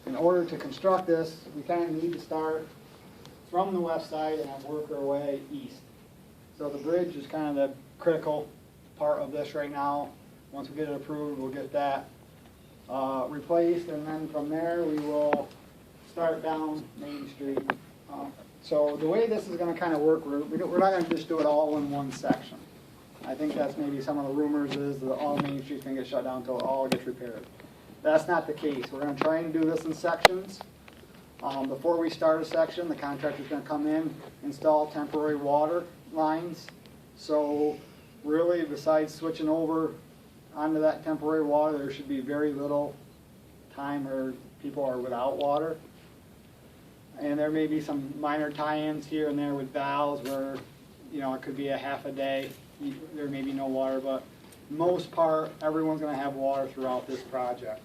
in order to construct this, we kind of need to start from the west side and work our way east. So the bridge is kind of the critical part of this right now. Once we get it approved, we'll get that replaced, and then from there we will start down Main Street. So the way this is going to kind of work, we're not going to just do it all in one section. I think that's maybe some of the rumors is that all Main Street's going to get shut down until it all gets repaired. That's not the case. We're going to try and do this in sections. Before we start a section, the contractor's going to come in, install temporary water lines. So really, besides switching over onto that temporary water, there should be very little time where people are without water. And there may be some minor tie-ins here and there with valves where, you know, it could be a half a day. There may be no water, but most part, everyone's going to have water throughout this project.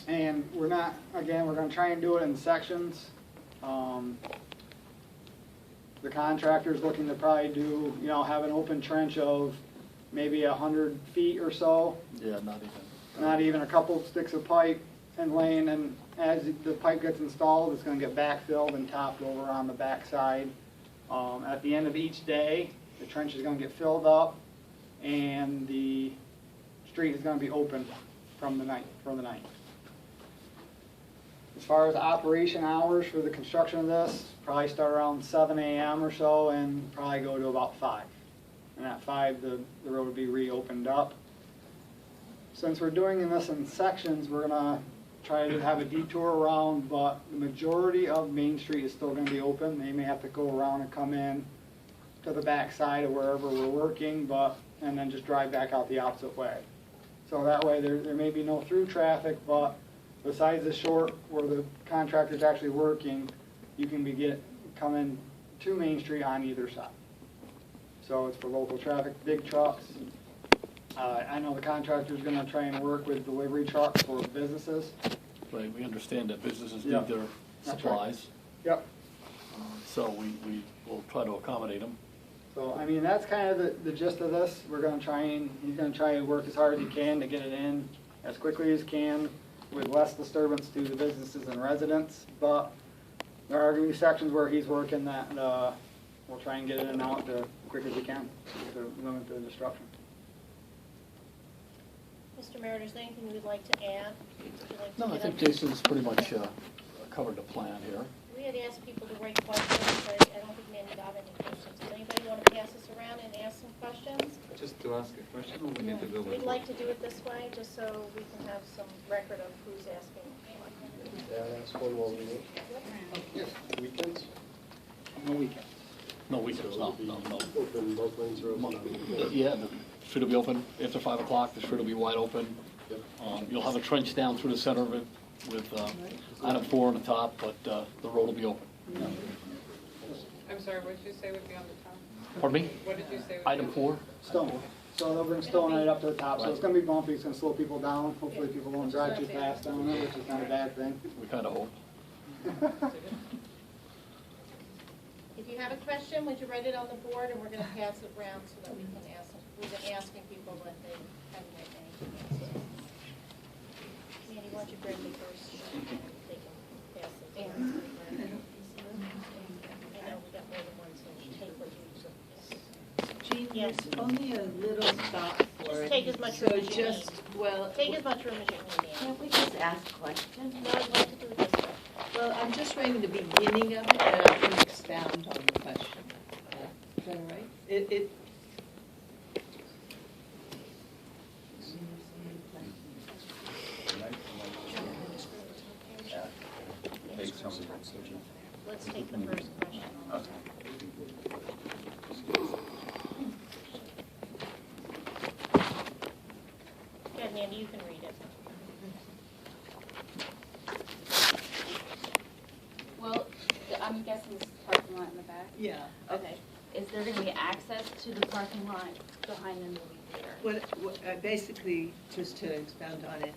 And we're going to try and do it in sections. The contractor's looking to probably do, you know, have an open trench of maybe 100 feet or so. Yeah, not even. Not even a couple sticks of pipe and laying, and as the pipe gets installed, it's going to get backfilled and topped over on the back side. At the end of each day, the trench is going to get filled up, and the street is going to be open for the night. As far as operation hours for the construction of this, probably start around 7 a.m. or so and probably go to about 5. And at 5, the road will be reopened up. Since we're doing this in sections, we're going to try to have a detour around, but the majority of Main Street is still going to be open. They may have to go around and come in to the back side of wherever we're working, and then just drive back out the opposite way. So that way there may be no through traffic, but besides the short where the contractor's actually working, you can coming to Main Street on either side. So it's for local traffic, big trucks. I know the contractor's going to try and work with delivery trucks for businesses. Right, we understand that businesses Yeah, need their that's supplies. Right. Yep. So we will try to accommodate them. So, I mean, that's kind of the gist of this. He's going to try and work as hard as he can to get it in as quickly as can with less disturbance to the businesses and residents. But there are going to be sections where he's working that we'll try and get it in and out as quick as we can to limit the disruption. Mr. Merritt, is there anything you would like to add? No, I think Jason's pretty much covered the plan here. We had asked people to write questions, but I don't think many got any questions. Does anybody want to pass this around and ask some questions? Just to ask a question, or we need to go with? We'd like to do it this way, just so we can have some record of who's asking. That's one more minute. Yes. Weekends? No weekends. No weekends, no. Open, both lanes are open. Yeah, the street will be open after 5 o'clock. The street will be wide open. Yep. You'll have a trench down through the center of it with item 4 on the top, but the road will be open. I'm sorry, what did you say would be on the top? Pardon me? What did you say would be Item 4? Stone. So they'll bring stone right up to the top. So it's going to be bumpy. It's going to slow people down. Hopefully people won't drive too fast down it, which is not a bad thing. We kind of hope. If you have a question, would you write it on the board, and we're going to pass it around so that we can ask them. We've been asking people that they haven't written anything. Mandy, why don't you grab the first? They can pass it down. I know we got more than one, so take what you. Jean, Yes. there's only a little spot for Just it. take as much So room as you just, need. well, Take as much room as you need. can't we just ask questions? No, I'd like to do it this way. Well, I'm just writing the beginning of it, and I can expound on the question. Is that all right? It. Let's take the first question. Yeah, Mandy, you can read it. Well, I'm guessing this is parking lot in the back? Yeah. Okay. Is there going to be access to the parking lot behind the movie theater? Basically, just to expound on it,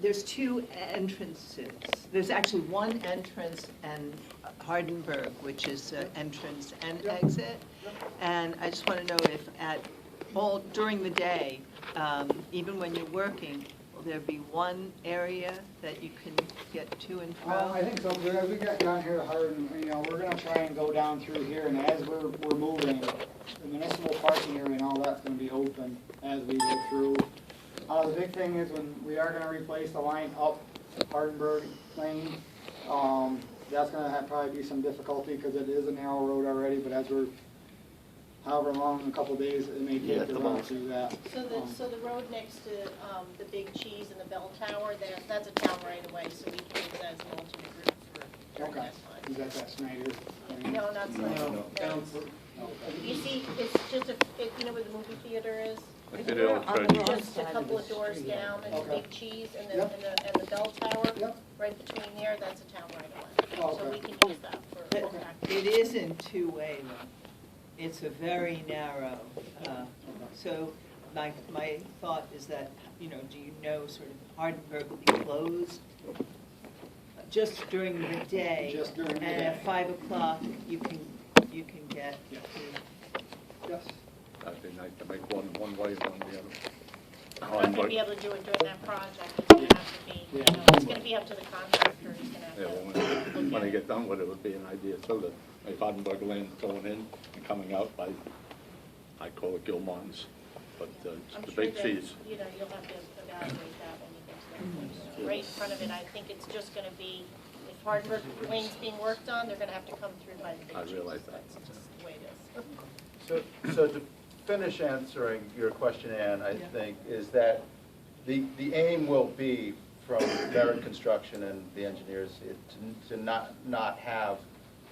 there's two entrances. There's actually one entrance and Hardenberg, which is entrance and exit. And I just want to know if during the day, even when you're working, there be one area that you can get to and from? I think so, because as we get down here to Hardin, we're gonna try and go down through here, and as we're moving, the municipal parking area and all that's gonna be open as we go through. The big thing is when we are gonna replace the line up Hardenberg Lane, that's gonna probably be some difficulty, because it is a narrow road already, but as we're, however long, in a couple of days, it may Yeah, take to the run most. through that. So the road next to the Big Cheese and the Bell Tower, that's a town right away, so we can use that as an alternate route for during Okay, that time. is that Snyder? No, not so. No. You see, it's just you know where the movie theater is? Like the old On the treasure. wrong Just a side of couple the of doors street. down, and the Okay. Big Cheese and Yep. the Bell Tower, Yep. right between there, that's a town right Oh, away. So okay. we can use that for. But traffic. it isn't two-way though. It's a very narrow, so my thought is that, do you know sort of Hardenberg will be closed just during the day? Just during the And day. at 5 o'clock, you can get Yes. to. Yes. That'd be nice to make one way, one the other. We're not gonna be able to do it during that project, it's gonna have to be, it's gonna be up to the contractor, he's gonna Yeah, have well, to. when they get done with it, would be an idea too, that if Hardenberg Lane's going in and coming out by, I call it Gilmartin's, but I'm the sure big that, cheese. you'll have to evaluate that when you get to that point. Right in front of it, I think it's just gonna be, if Hardwick Lane's being worked on, they're gonna have to come through by the Big I Cheese. realize that. That's just the way it is. So to finish answering your question, Ann, I think, is that the aim will be from Merit Construction and the engineers to not have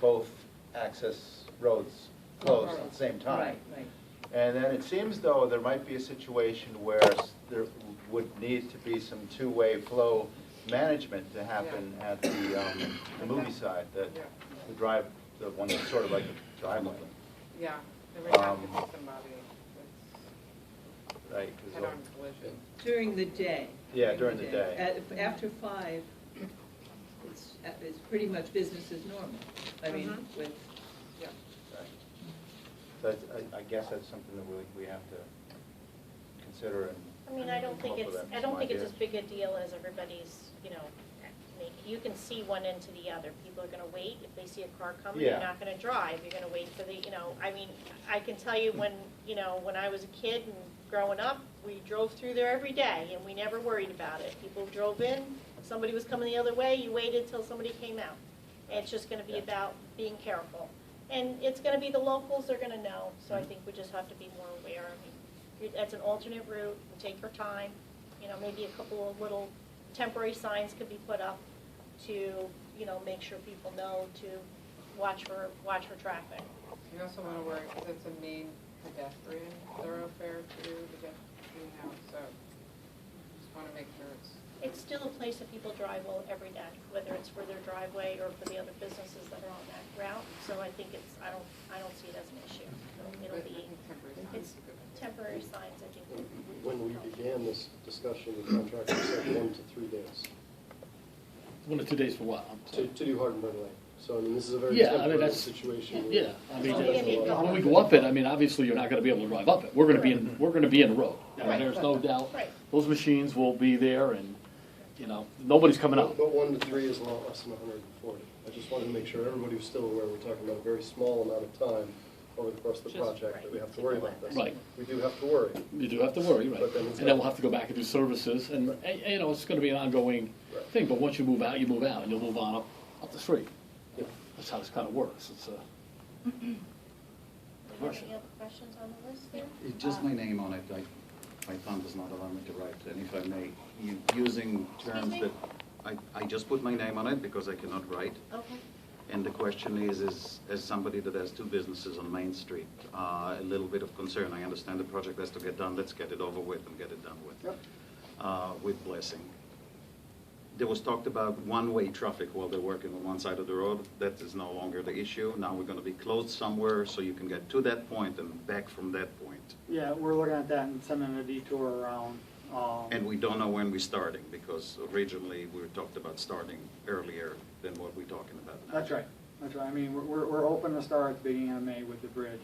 both access roads closed at the same time. Right. And then it seems though there might be a situation where there would need to be some two-way flow management to happen at the movie side, the drive, the one that's sort of like a driveway. Yeah, there would have to be Um, somebody Right, that's 'cause head-on collision. During the day. Yeah, during the day. After 5, it's pretty much business as normal. I mean, with, Yeah. But I guess that's something that we have to consider and. I mean, I don't think come up it's, with I don't think it's some as big a deal as everybody's, you can see one end to the other. People are gonna wait, if they see a car coming, Yeah. you're not gonna drive, you're gonna wait for the, I mean, I can tell you when I was a kid and growing up, we drove through there every day, and we never worried about it. People drove in, somebody was coming the other way, you waited till somebody came out. It's just gonna be about being careful. And it's gonna be the locals, they're gonna know, so I think we just have to be more aware. I mean, that's an alternate route, take your time, maybe a couple of little temporary signs could be put up to, make sure people know to watch for traffic. You also want to worry, because it's a main pedestrian thoroughfare too, to get in and out, so just want to make sure it's. It's still a place that people drive every day, whether it's for their driveway or for the other businesses that are on that route. So I think I don't see it as an issue. It'll But I be, think temporary signs it's is a good idea. temporary signs, I think. When we began this discussion, the contractor said 1 to 3 days 1 to 2 days for what? I'm sorry. to do Hardenberg Lane. So, I mean, this is a very Yeah, I mean, temporary that's- situation. Yeah, I mean, Yeah. when we go up it, I mean, obviously, you're not gonna be able to drive up it. We're gonna be in the road. I mean, Right. there's no doubt. Right. Those machines will be there and, nobody's coming out. But 1 to 3 is a lot less than 140. I just wanted to make sure everybody was still aware we're talking about a very small amount of time over the course of the Just- project that we have to worry about this. Right. We do have to worry. You do have to worry, right? But then it's And then we'll have to go back and do services, and, it's gonna be an ongoing Right. thing, but once you move out, and you'll move on up the street. Yeah. That's how this kinda works, it's Any other questions on the list there? Just my name on it, my thumb does not allow me to write, and if I may, using terms me? that, I just put my name on it because I cannot write. Okay. And the question is, as somebody that has 2 businesses on Main Street, a little bit of concern. I understand the project has to get done, let's get it over with and get it done with. Yep. With blessing. There was talked about one-way traffic while they're working on one side of the road. That is no longer the issue. Now we're going to be closed somewhere so you can get to that point and back from that point. Yeah, we're looking at that and sending a detour around. And we don't know when we're starting, because originally we talked about starting earlier than what we're talking about now. That's right. I mean, we're hoping to start at the beginning of May with the bridge.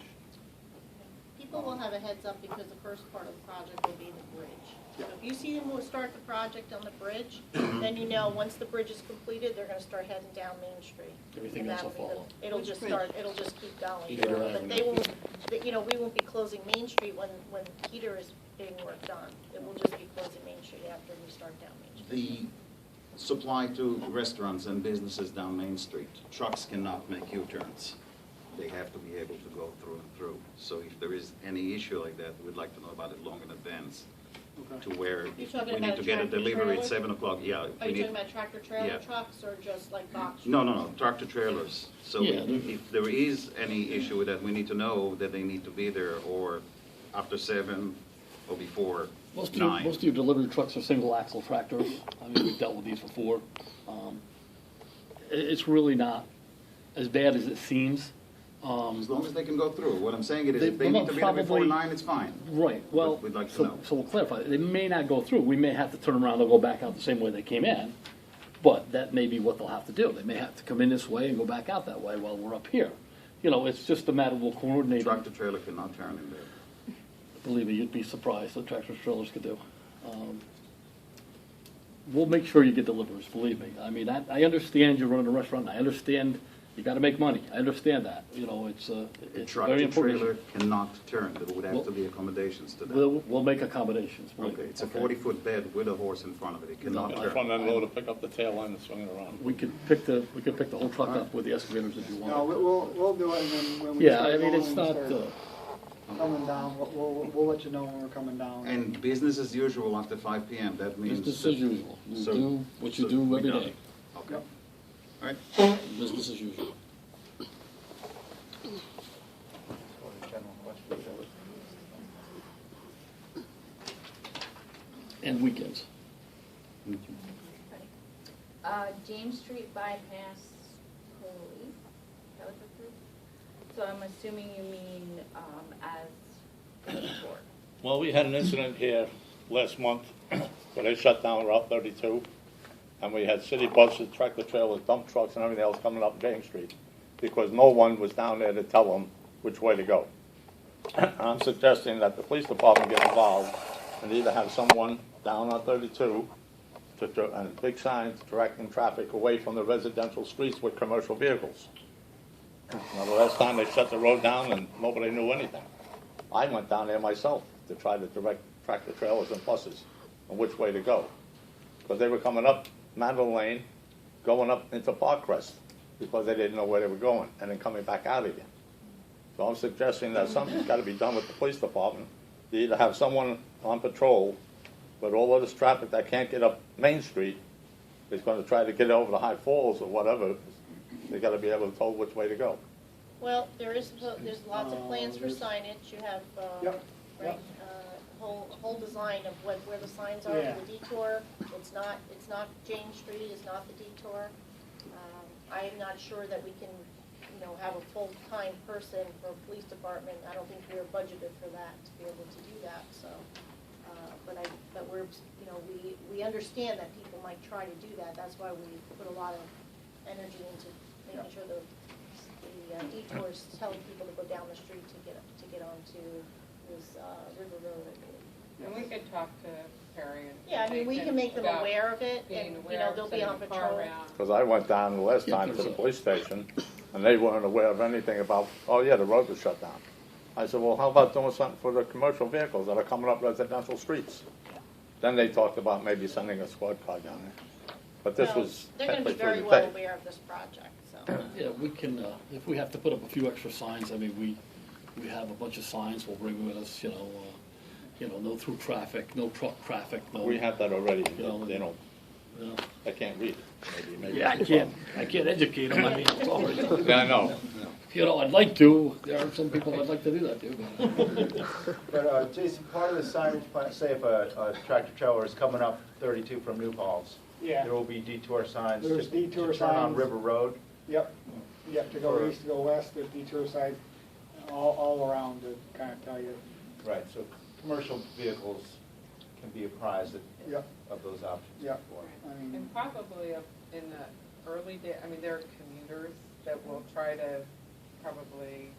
People will have a heads up because the first part of the project will be the bridge. So if you see them will start the project on the bridge, then you know, once the bridge is completed, they're gonna start heading down Main Street. Everything And else that'll will be the- follow. It'll Which just bridge? start, it'll just keep going. Either But they won't, you know, we won't be closing Main Street when Peter is being worked on. It will just be closing Main Street after we start down Main Street. The supply to restaurants and businesses down Main Street, trucks cannot make U-turns. They have to be able to go through and through. So if there is any issue like that, we'd like to know about it long in advance, to where You're if talking we need about to a get a tractor delivery trailer? at 7 o'clock, yeah. if Are we you need- talking about tractor trailer Yeah. trucks or just like box? No, tractor trailers. So Yeah. if there is any issue with that, we need to know that they need to be there or after 7 or before Most 9. of your delivery trucks are single axle tractors. I mean, we've dealt with these before. It's really not as bad as it seems. As long as they can go through. What I'm saying is, if They they will need to be there before probably- 9, it's fine. Right, well, But we'd like to so know. so we'll clarify. They may not go through. We may have to turn around and go back out the same way they came in, but that may be what they'll have to do. They may have to come in this way and go back out that way while we're up here. You know, it's just a matter of we'll coordinate. Tractor trailer cannot turn in there. Believe me, you'd be surprised what tractor trailers could do. We'll make sure you get deliveries, believe me. I mean, I understand you're running a restaurant, I understand you gotta make money, I understand that. You know, it's A very tractor important. trailer cannot turn. There would have Well- to be accommodations to that. We'll make accommodations, believe Okay, me. it's a 40-foot bed with a horse in front of it. It cannot No, Up on turn. that load to pick up the tail end and swing it around. We could pick the whole truck up with the excavators if you No, want. we'll do it, and then when we Yeah, start I mean, going, it's when we not, start coming down, we'll let you know when we're coming down. And business as usual after 5 PM, that means. business as usual. You So- do what you so do we every done day. it. Okay. Yep. All right. Business as usual. General question. And weekends. James Street bypass police, that was approved? So I'm assuming you mean, as a report. Well, we had an incident here last month where they shut down Route 32, and we had city buses, tractor trailers, dump trucks, and everything else coming up James Street because no one was down there to tell them which way to go. I'm suggesting that the police department get involved and either have someone down on 32 and big signs directing traffic away from the residential streets with commercial vehicles. Now, the last time they shut the road down and nobody knew anything. I went down there myself to try to direct tractor trailers and buses on which way to go. Because they were coming up Mandel Lane, going up into Parkcrest, because they didn't know where they were going, and then coming back out again. So I'm suggesting that something's got to be done with the police department. You either have someone on patrol, but all of this traffic that can't get up Main Street is going to try to get over the High Falls or whatever. They got to be able to tell which way to go. Well, there's lots of plans for signage. You have, Yep, right, yep. whole design of where the signs are Yeah. for the detour. It's not James Street, it's not the detour. I am not sure that we can, have a full-time person for a police department. I don't think we're budgeted for that, to be able to do that, so. But we're, we understand that people might try to do that. That's why we put a lot of energy into making sure the detours telling people to go down the street to get onto this River Road, I believe. And we could talk to Perry and. Yeah, I mean, we can make them about aware of it, being and, aware of they'll be on sending a car patrol. around. Because I went down the last time to the police station, and they weren't aware of anything about, oh yeah, the road was shut down. I said, well, how about doing something for the commercial vehicles that are coming up residential streets? Then they talked about maybe sending a squad car down there. But this No, was they're gonna be technically very for well the day. aware of this project, so. Yeah, we can, if we have to put up a few extra signs, I mean, we have a bunch of signs we'll bring with us, no through traffic, no truck traffic, no. We have that already, You know, they don't, you know. they can't read it. Maybe Yeah, I can't educate them, I mean, it's already, Yeah, I know. I'd like to, there are some people I'd like to do that to, but. But Jason, part of the signage plan, say if a tractor trailer is coming up 32 from New Paltz, Yeah. there will be detour signs There's to detour turn on signs. River Road. Yep, to go east, to go west, there's detour signs all around to kind of tell you. Right, so commercial vehicles can be apprised Yep, of those options. yep. I mean, And probably in the early day, I mean, there are commuters that will try to probably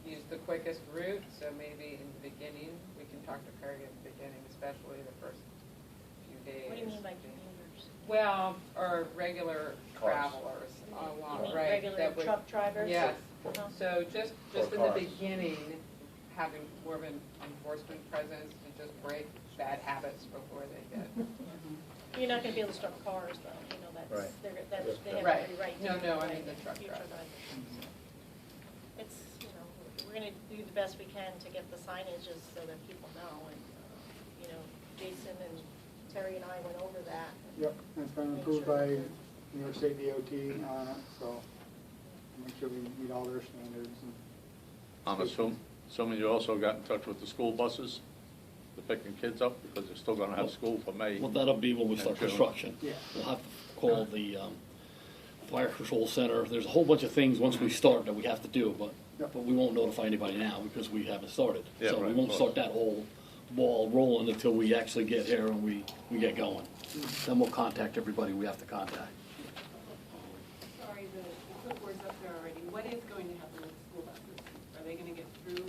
use the quickest route, so maybe in the beginning, we can talk to Perry at the beginning, especially the first days. What do you mean by commuters? Well, or regular Cars. travelers You along, mean right? regular that would- truck drivers? Yes, Uh-huh. so just For in the cars. beginning, having more of an enforcement presence to just break bad habits before they get. You're not gonna be able to stop cars though, you know, that's, Right. they have Right. every right to. No, do no, I that mean the in truck future, drivers. but it's, you know, we're gonna do the best we can to get the signages so that people know, and, you know, Jason and Terry and I went over that. Yep, it's been Make approved sure by that New York State DOT on it, so make sure we meet all their standards. And I'm assuming you also got in touch with the school buses, to picking kids up, because they're still gonna have school for May. Well, that'll be when we start And June. construction. Yeah. We'll have to call the fire control center. There's a whole bunch of things once we start that we have to do, Yep. but we won't notify anybody now because we haven't started. Yeah, So we right, won't of start course. that whole ball rolling until we actually get here and we get going. Then we'll contact everybody we have to contact. Sorry, the clipboard's up there already. What is going to happen with school buses? Are they going to get through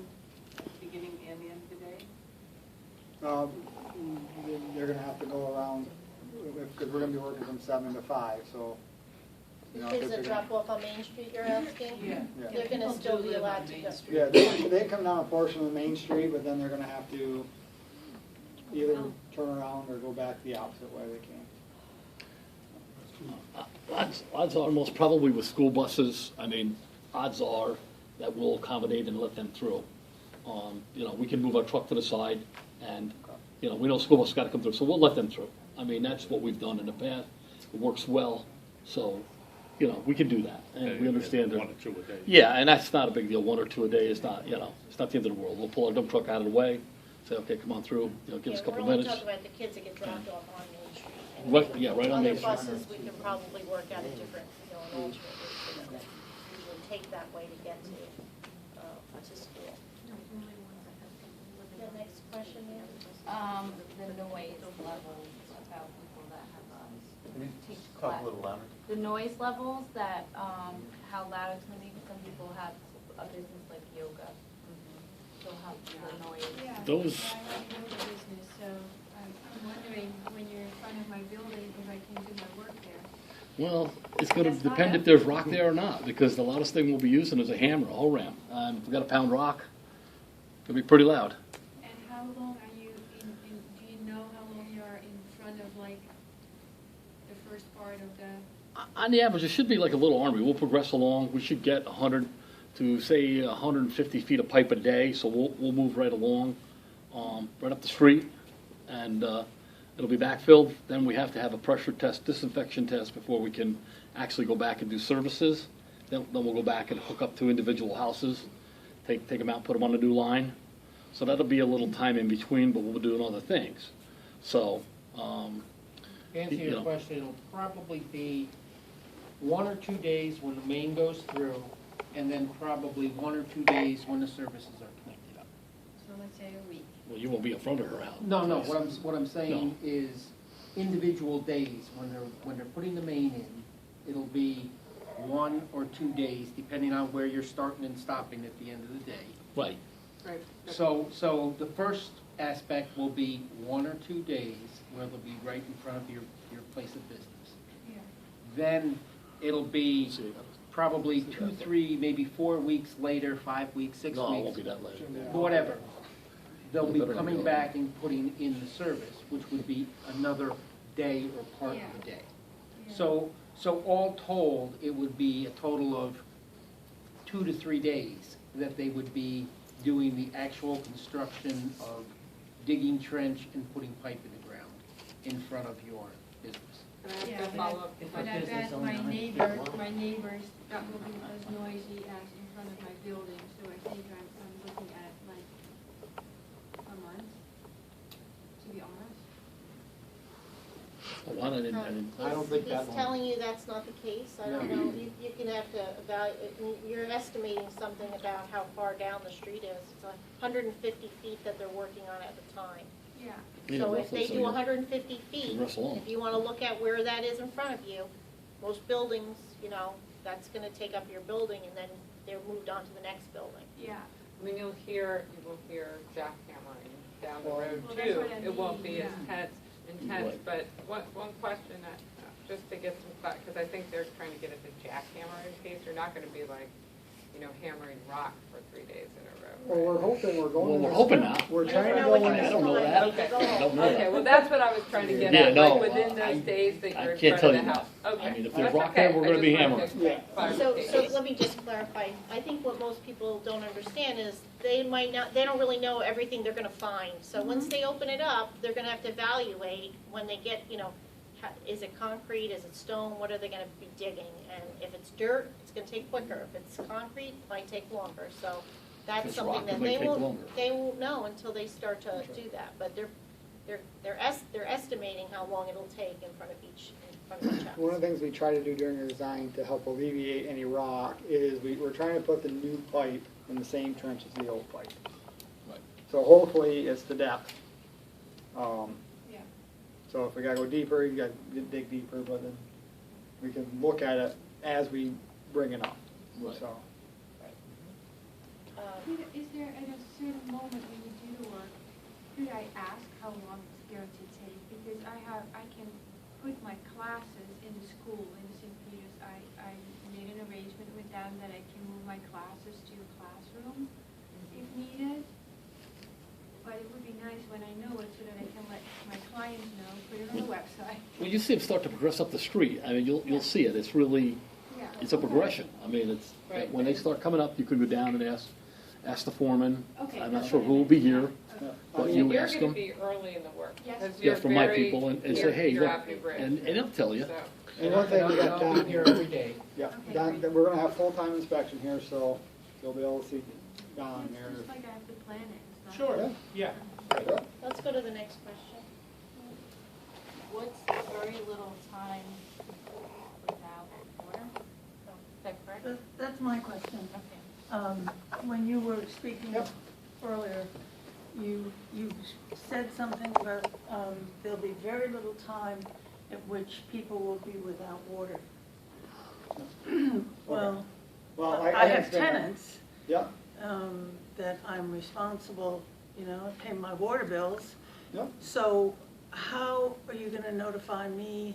at the beginning and the end of the day? They're gonna have to go around, because we're gonna be working from 7 to 5, so. you know, Kids if that they're drop off on Main Street, you're asking? Yeah. Yeah. They're gonna still be allowed to go. Yeah, they come down a portion of Main Street, but then they're gonna have to either turn around or go back the opposite way they came. Odds are, most probably with school buses, I mean, odds are that we'll accommodate and let them through. You know, we can move our truck to the side and, you know, we know school buses gotta come through, so we'll let them through. I mean, that's what we've done in the past. It works well, so, you know, we can do that. And we understand that. 1 or 2 a day. Yeah, and that's not a big deal. 1 or 2 a day is not, you know, it's not the end of the world. We'll pull our dump truck out of the way, say, okay, come on through, you know, give us a couple We're only minutes. talking about the kids that get dropped off on Main Street. And Right, yeah, right on Main Street. Other buses, we can probably work out a different, you know, an alternate route so that we would take that way to get to school. The next question, ma'am? The noise levels about people that have, Can you take talk a class. little louder? The noise levels that, how loud it's gonna be, because some people have a business like yoga. They'll have the noise. Yeah, Those- I have a yoga business, so I'm wondering when you're in front of my building, if I can do my work there. Well, it's gonna That's not depend if up. there's rock there or not, because the loudest thing we'll be using is a hammer, a whole ram. And if we got a pound rock, it'll be pretty loud. And how long are you do you know how long you are in front of, like, the first part of the, On the average, it should be like a little army. We'll progress along. We should get 100 to, say, 150 feet of pipe a day, so we'll move right along, right up the street, and it'll be backfilled. Then we have to have a pressure test, disinfection test, before we can actually go back and do services. Then we'll go back and hook up to individual houses, take them out, put them on a new line. So that'll be a little time in between, but we'll be doing other things. So, To answer You your know. question, it'll probably be 1 or 2 days when the main goes through, and then probably 1 or 2 days when the services are connected up. so let's say a week? well, you won't be in front of her house. No, what I'm saying is individual days, when they're putting the main in, it'll be 1 or 2 days, depending on where you're starting and stopping at the end of the day. Right. Right. So the first aspect will be 1 or 2 days where they'll be right in front of your place of business. Yeah. Then it'll be probably 2, 3, maybe 4 weeks later, 5 weeks, 6 weeks. No, it won't be that late. Whatever. They'll be Better than coming go. back and putting in the service, which would be another day or part Yeah. of the day. Yeah. So all told, it would be a total of 2 to 3 days that they would be doing the actual construction of digging trench and putting pipe in the ground in front of your business. And I have Yeah, to follow up. But I bet my neighbors, that will be as noisy as in front of my building, so I think I'm looking at like a month, to be honest. Well, I didn't. I don't think that He's one- telling you that's not the case, I don't know, you can have to evaluate, you're estimating something about how far down the street is. It's 150 feet that they're working on at the time. Yeah. Yeah, So if roughly, they so do you- 150 feet, Rush along. if you wanna look at where that is in front of you, most buildings, you know, that's gonna take up your building, and then they're moved on to the next building. Yeah. I mean, you will hear jackhammering down the road Well, that's too. what I It won't mean, be as yeah. tense intense, Right. but one question, just to get some thought, because I think they're trying to get at the jackhammering piece, you're not gonna be like, hammering rock for 3 days in a row. Well, we're hoping we're going. Well, in we're this- hoping not. We're trying to know go what in. you I don't know decide. that. Okay. I don't know Okay, that. well, that's what I was trying to get Yeah, at, no, like within I- those days that I you're in can't front tell of the you that. house. Okay. I mean, if That's there's rock okay. there, we're I gonna be just wanted hammering. to Yeah. clarify. So let me just clarify. I think what most people don't understand is they don't really know everything they're gonna find. So once they open it up, they're gonna have to evaluate when they get, is it concrete, is it stone, what are they gonna be digging? And if it's dirt, it's gonna take quicker. If it's concrete, it might take longer. So If that's it's something rock, it that might take longer. they won't know until they start to do that. But they're estimating how long it'll take in front of each house. One of the things we try to do during the design to help alleviate any rock is we're trying to put the new pipe in the same trench as the old pipe. Right. So hopefully it's the depth. Yeah. So if we gotta go deeper, you gotta dig deeper, but then we can look at it as we bring it up. Right. So, Is there at a certain moment when you do the work, could I ask how long it's going to take? Because I can put my classes in the school in St. Peter's. I made an arrangement with them that I can move my classes to your classroom if needed. But it would be nice when I know it so that I can let my clients know, put it on the website. When you see them start to progress up the street, I mean, you'll see it. It's really, Yeah. it's a progression. I mean, it's, Right. when they start coming up, you could go down and ask the foreman. Okay. I'm not sure who will be here, but And you you're ask gonna them. be early in the work. Yes. 'cause Yeah, you're from my very- people and say, you're- hey, you're look, off your grid. and they'll tell you. So- and one thing we got down here, every day. yeah, Okay, Don, great. we're gonna have full-time inspection here, so you'll be able to see Don It's here. just like I have to plan it. It's not- Sure. Yeah. Let's go to the next question. What's very little time without water? Oh, is that correct? That's my question. Okay. When you were speaking Yep. earlier, you said something about there'll be very little time at which people will be without water. Well, Well, I have understand that. tenants Yeah, that I'm responsible, I pay my water bills. yeah. So how are you going to notify me,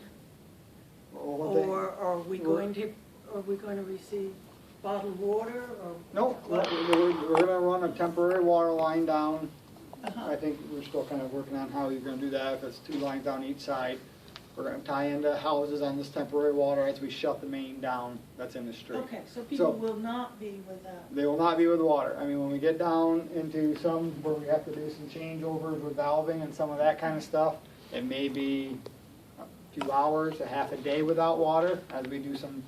Well, one thing- or are we going to receive bottled water, or? No, we're gonna run a temporary water line down. Uh-huh. I think we're still kind of working on how you're gonna do that, if it's 2 lines down each side. We're gonna tie into houses on this temporary water as we shut the main down that's in the street. Okay, so people So- will not be without. They will not be with water. I mean, when we get down into some where we have to do some changeovers with valving and some of that kind of stuff, it may be a few hours, a half a day without water, as we do some,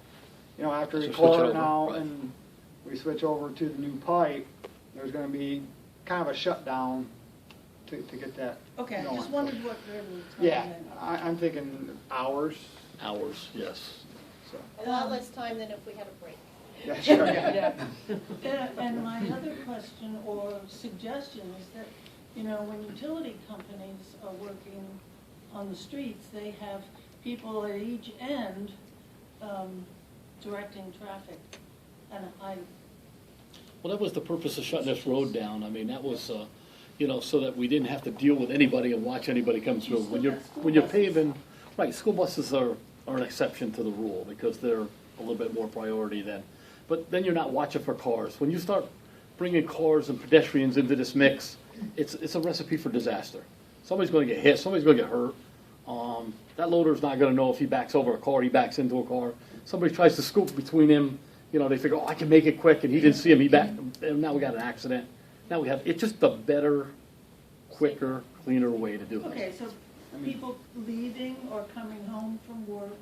after As we we switch pour over, it now right. and we switch over to the new pipe, there's gonna be kind of a shutdown to get that Okay, I going. just wondered what your time Yeah, meant. I'm thinking hours, Hours, yes. so. A lot less time than if we had a break. Yeah, sure. And my other question or suggestion is that, when utility companies are working on the streets, they have people at each end directing traffic. And Well, that was the purpose of shutting this road down. I mean, that was, so that we didn't have to deal with anybody and watch anybody come through. When you're paving, right, school buses are an exception to the rule because they're a little bit more priority than, but then you're not watching for cars. When you start bringing cars and pedestrians into this mix, it's a recipe for disaster. Somebody's gonna get hit, somebody's gonna get hurt. That loader's not gonna know if he backs over a car, he backs into a car. Somebody tries to scoop between him, they figure, oh, I can make it quick, and he didn't see him, he backed, and now we got an accident. Now it's just a better, quicker, cleaner way to do it. okay, so people leaving or coming home from work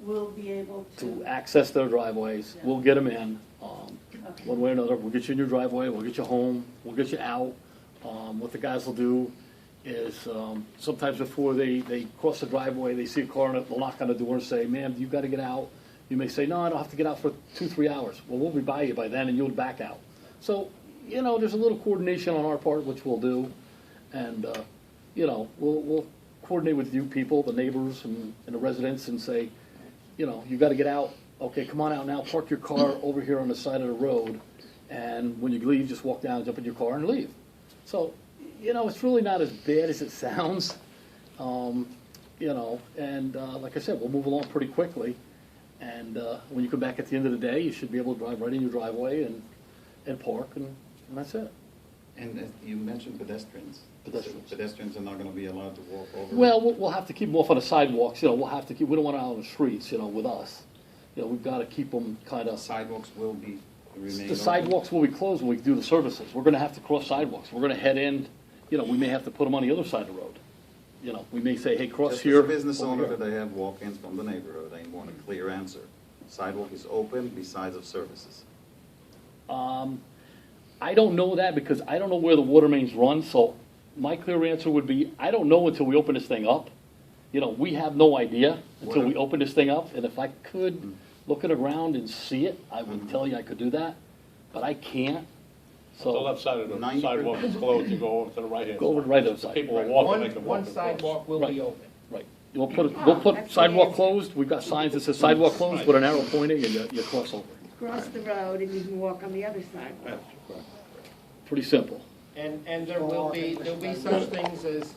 will be able To access their driveways, we'll get them in, one way or another. We'll get you in your driveway, we'll get you home, we'll get you out. What the guys will do is, sometimes before they cross the driveway, they see a car and they'll knock on the door and say, ma'am, you gotta get out. You may say, no, I don't have to get out for 2-3 hours. Well, we'll be by you by then and you'll back out. So, there's a little coordination on our part, which we'll do. And, we'll coordinate with you people, the neighbors and the residents and say, you gotta get out. Okay, come on out now, park your car over here on the side of the road. And when you leave, just walk down, jump in your car and leave. So, it's really not as bad as it sounds. you know, and, like I said, we'll move along pretty quickly. And, when you come back at the end of the day, you should be able to drive right in your driveway and park, and that's it. And you mentioned pedestrians. Pedestrians. So pedestrians are not gonna be allowed to walk over? Well, we'll have to keep them off on the sidewalks, you know, we'll have to keep, we don't want them out on the streets, you know, with us. You know, we've gotta keep them kind of. Sidewalks will be, remain The open? sidewalks will be closed when we do the services. We're gonna have to cross sidewalks. We're gonna head in, you know, we may have to put them on the other side of the road. You know, we may say, hey, cross Just here. as a business over owner here. that I have walk-ins from the neighborhood, I want a clear answer. Sidewalk is open besides of services. I don't know that because I don't know where the water mains run, so my clear answer would be, I don't know until we open this thing up. You know, we have no idea until we open this thing up, and if I could look at the ground and see it, I would tell you I could do that, but I can't. The So, left side of the sidewalk is closed, you go over to the right hand. Go over to the right hand side. People will walk and they can walk One across. sidewalk will Right. be open. right, we'll put sidewalk closed, we've got signs that says sidewalk closed with an arrow pointing, and you cross over. Cross the road and you can walk on the other side. Pretty simple. And there'll be such things as,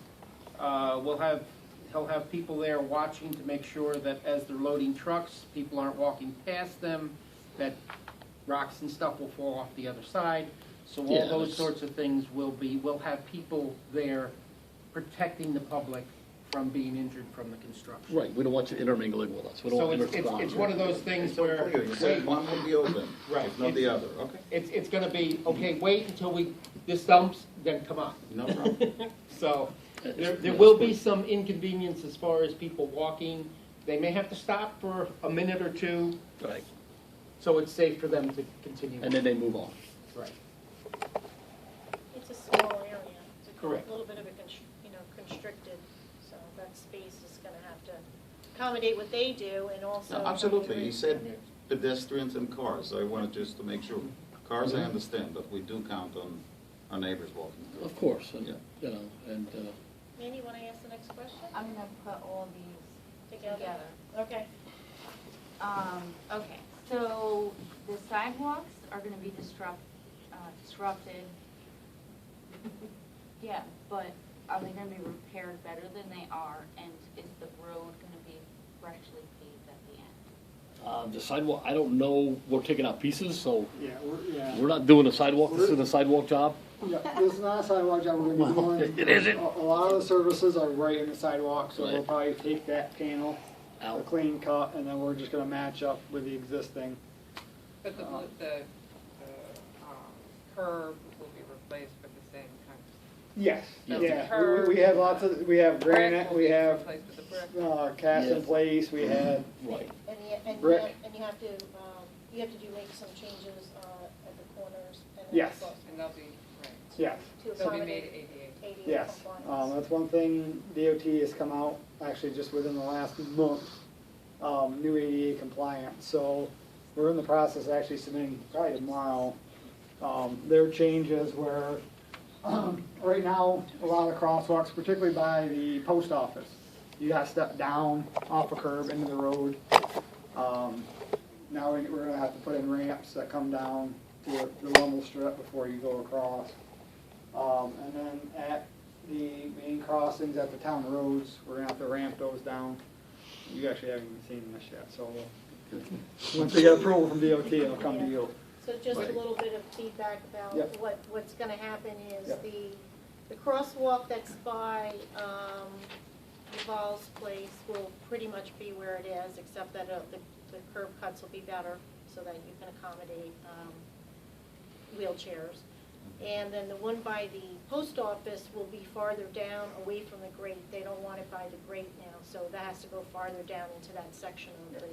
he'll have people there watching to make sure that as they're loading trucks, people aren't walking past them, that rocks and stuff will fall off the other side. So Yeah, all those that's- sorts of things we'll have people there protecting the public from being injured from the construction. Right, we don't want you intermingling with us. We don't So want it's one of those things So where, clear, you said one will be open, Right. if not the other, okay? it's gonna be, okay, wait until this dumps, then come on. No problem. So, there will be some inconvenience as far as people walking. They may have to stop for a minute or two, Right, so it's safe for them to continue. and then they move on. Right. It's a small area. It's Correct. a little bit of a, constricted, so that space is gonna have to accommodate what they do and also. No, absolutely, he said pedestrians and cars, I wanted just to make sure. Cars I understand, but we do count on our neighbors walking through. Of course, and, Yeah. you know, and, Mandy, wanna ask the next question? I'm gonna put all these Together? together. Okay. Okay, so the sidewalks are gonna be disrupted. Yeah, but are they gonna be repaired better than they are, and is the road gonna be freshly paved at the end? the sidewalk, I don't know, we're taking out pieces, so Yeah, we're not doing a sidewalk, this is a sidewalk job. Yeah, this is not a sidewalk job we're gonna be doing. It isn't. A lot of the services are right in the sidewalk, so we'll Right. probably take that panel, a Out. clean cut, and then we're just gonna match up with the existing. But the curb will be replaced with the same kind of. Yes, Yeah. yeah, we have lots of, we have granite, Brick will we be have, replaced with the brick. cast in Yes. place, we had, Right. Brick. And you have to make some changes, at the corners and. Yes. also And they'll be, right. yes, To They'll be made accommodate ADA. ADA yes. compliance. That's one thing DOT has come out, actually just within the last month, new ADA compliant. So we're in the process of actually submitting, probably tomorrow, their changes where, right now, a lot of crosswalks, particularly by the post office, you gotta step down off a curb into the road. Now we're gonna have to put in ramps that come down to the rumble strip before you go across. And then at the main crossings at the town roads, we're gonna have to ramp those down. You actually haven't even seen this yet, so once we get approval from DOT, it'll come to you. So just a Right. little bit of feedback about Yep. what's gonna happen is Yep. the crosswalk that's by, Duval's place will pretty much be where it is, except that, the curb cuts will be better, so that you can accommodate, wheelchairs. And then the one by the post office will be farther down, away from the grate. They don't want it by the grate now, so that has to go farther down into that section of the,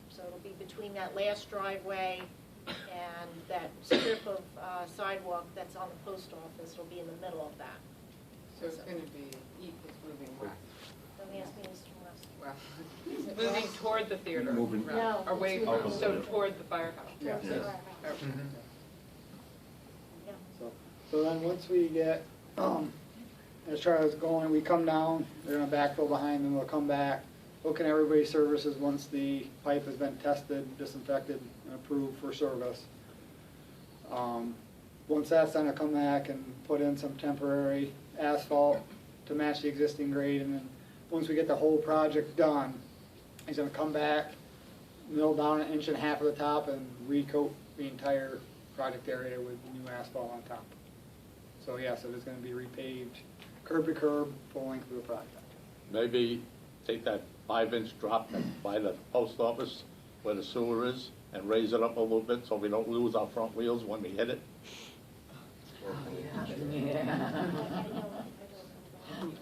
so it'll be between that last driveway and that strip of sidewalk that's on the post office. It'll be in the middle of that. So it's gonna be, it's moving west. Don't ask me, Mr. West. Well, Is it moving west? toward the theater. Moving. right. No, Away, it's moving so toward the firehouse. Towards the Yes. firehouse. Okay. Yeah. So then once we get, as Charlie's going, we come down, they're gonna backfill behind them, they'll come back, look at everybody's services once the pipe has been tested, disinfected, and approved for service. Once that's done, I'll come back and put in some temporary asphalt to match the existing grade, and then once we get the whole project done, he's gonna come back, mill down 1.5 inches of the top and recoat the entire project area with new asphalt on top. So yes, it is gonna be repaved curb to curb, full length of the project. Maybe take that 5-inch drop by the post office where the sewer is and raise it up a little bit so we don't lose our front wheels when we hit it.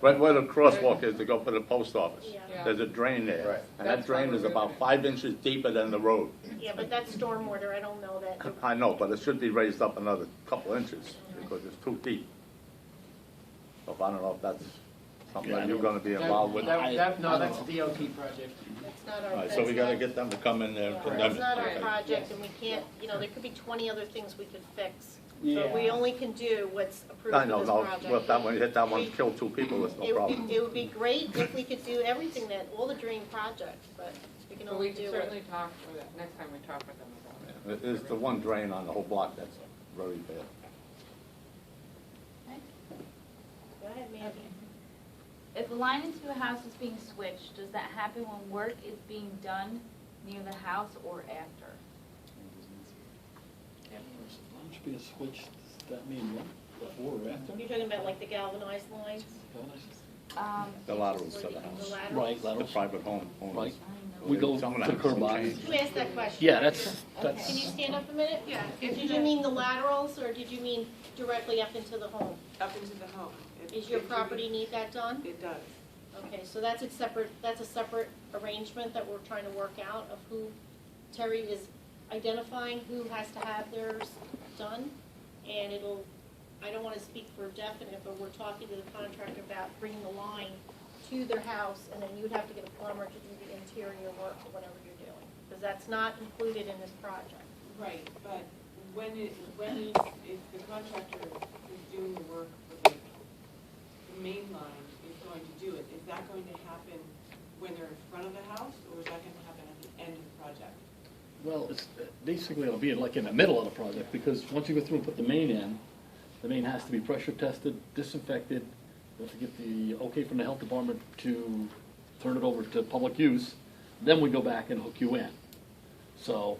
Right where the crosswalk is to go for the post office. Yeah. There's a drain there. Right. And that drain is about 5 inches deeper than the road. Yeah, but that's stormwater, I don't know that. I know, but it should be raised up another couple inches because it's too deep. So I don't know if that's something that you're gonna be involved with. No, that's a DOT project. That's not All our, right, that's so we gotta not, get them to come in there and condemn that's it. not our Okay. project, and we can't, you know, there could be 20 other things we could fix. Yeah. But we only can do what's approved I for know, this no, project. well, that one, you hit that one, kill 2 people, it's no problem. It would be great if we could do everything that, all the dream projects, but we can But only we do can what. certainly talk with it, next time we talk with them about it. It is the one drain on the whole block that's very bad. Go ahead, Mandy. If a line into a house is being switched, does that happen when work is being done near the house or after? Should be a switch, does that mean what, before or after? You're talking about like the galvanized lines? The laterals to the The house, laterals? Right, the laterals, private home owners. right. We go to Some of the them curb some box. change. Who asked that question? Yeah, Can that's, you stand up a minute? Yeah. Did you mean the laterals, or did you mean directly up into the home? Up into the home. Is your property need that done? It does. Okay, so that's a separate arrangement that we're trying to work out of who, Terry is identifying who has to have theirs done. And I don't want to speak for definite, but we're talking to the contractor about bringing the line to their house, and then you'd have to get a plumber to do the interior work or whatever you're doing, because that's not included in this project. Right, but if the contractor is doing the work for the main line is going to do it, is that going to happen when they're in front of the house, or is that going to happen at the end of the project? well, it's, basically it'll be like in the middle of the project, because once you go through and put the main in, the main has to be pressure tested, disinfected, you have to get the okay from the health department to turn it over to public use, then we go back and hook you in. So,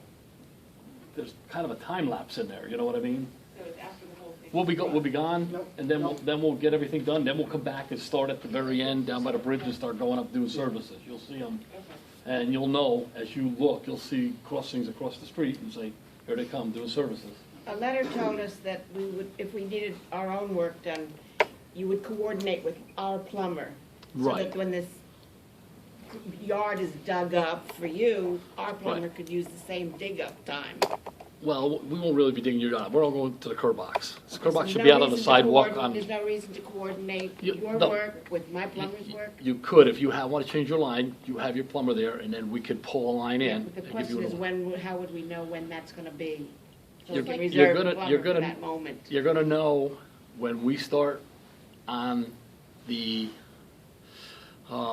there's kind of a time lapse in there, you know what I mean? So it's after the whole thing? We'll be gone, Nope. and then we'll get everything done, then we'll come back and start at the very end, down by the bridge, and start going up doing services. You'll see them, Okay. and you'll know, as you look, you'll see crossings across the street, and say, here they come, doing services. A letter told us that we would, if we needed our own work done, you would coordinate with our plumber. So Right. that when this yard is dug up for you, our plumber Right. could use the same dig-up time. Well, we won't really be digging your yard, we're all going to the curb box. The curb box There's should no be out on the reason to sidewalk coordinate- on. There's no reason to coordinate You- your no. work with my plumber's work? You could, if you want to change your line, you have your plumber there, and then we could pull a line in. But the and give question you is, a- how would we know when that's gonna be? So You're- we can you're reserve gonna- the plumber you're for gonna- that moment. You're gonna know when we start on the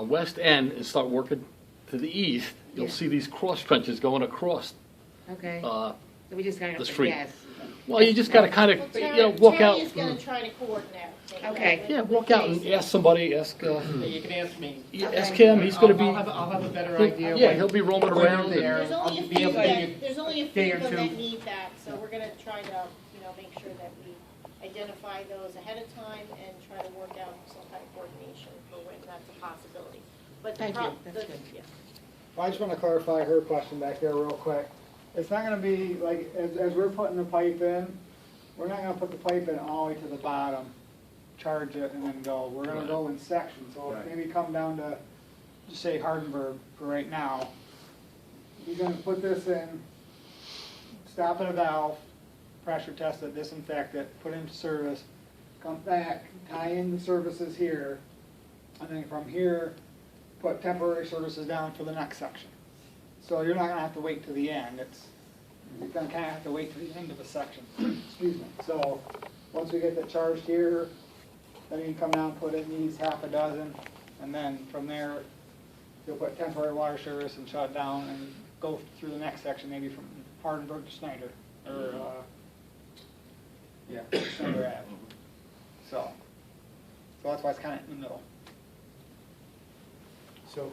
west end and start working to the east, you'll Yeah. see these cross trenches going across. Okay, uh, so we just gotta the have to street. guess. Well, you just gotta kind Well, of, walk out. Terry is gonna try to coordinate. Okay. Yeah, walk out and ask somebody, Yeah, you can ask me. ask him, he's gonna be. I'll have a better idea. Yeah, he'll be roaming when around. you're there. There's only a I'll be few able to give that, you there's only a day few or of them two. that need that, so we're gonna try to, make sure that we identify those ahead of time and try to work out some kind of coordination for when that's a possibility. But the Thank you, prob- that's the- good. yeah. Well, I just want to clarify her question back there real quick. It's not going to be, like, as we're putting the pipe in, we're not going to put the pipe in all the way to the bottom, charge it, and then go. We're going to go in sections. So if Right. maybe come down to, just say Hardenberg for right now, you're going to put this in, stop at a valve, pressure test it, disinfect it, put it into service, come back, tie in the services here, and then from here, put temporary services down for the next section. So you're not gonna have to wait to the end, you're gonna kinda have to wait to the end of a section, excuse me. So, once we get that charged here, then you can come down, put in these half a dozen, and then from there, you'll put temporary water service and shut it down and go through the next section, maybe from Hardenberg to Snyder, or, Snyder Ave. So that's why it's kinda in the middle. So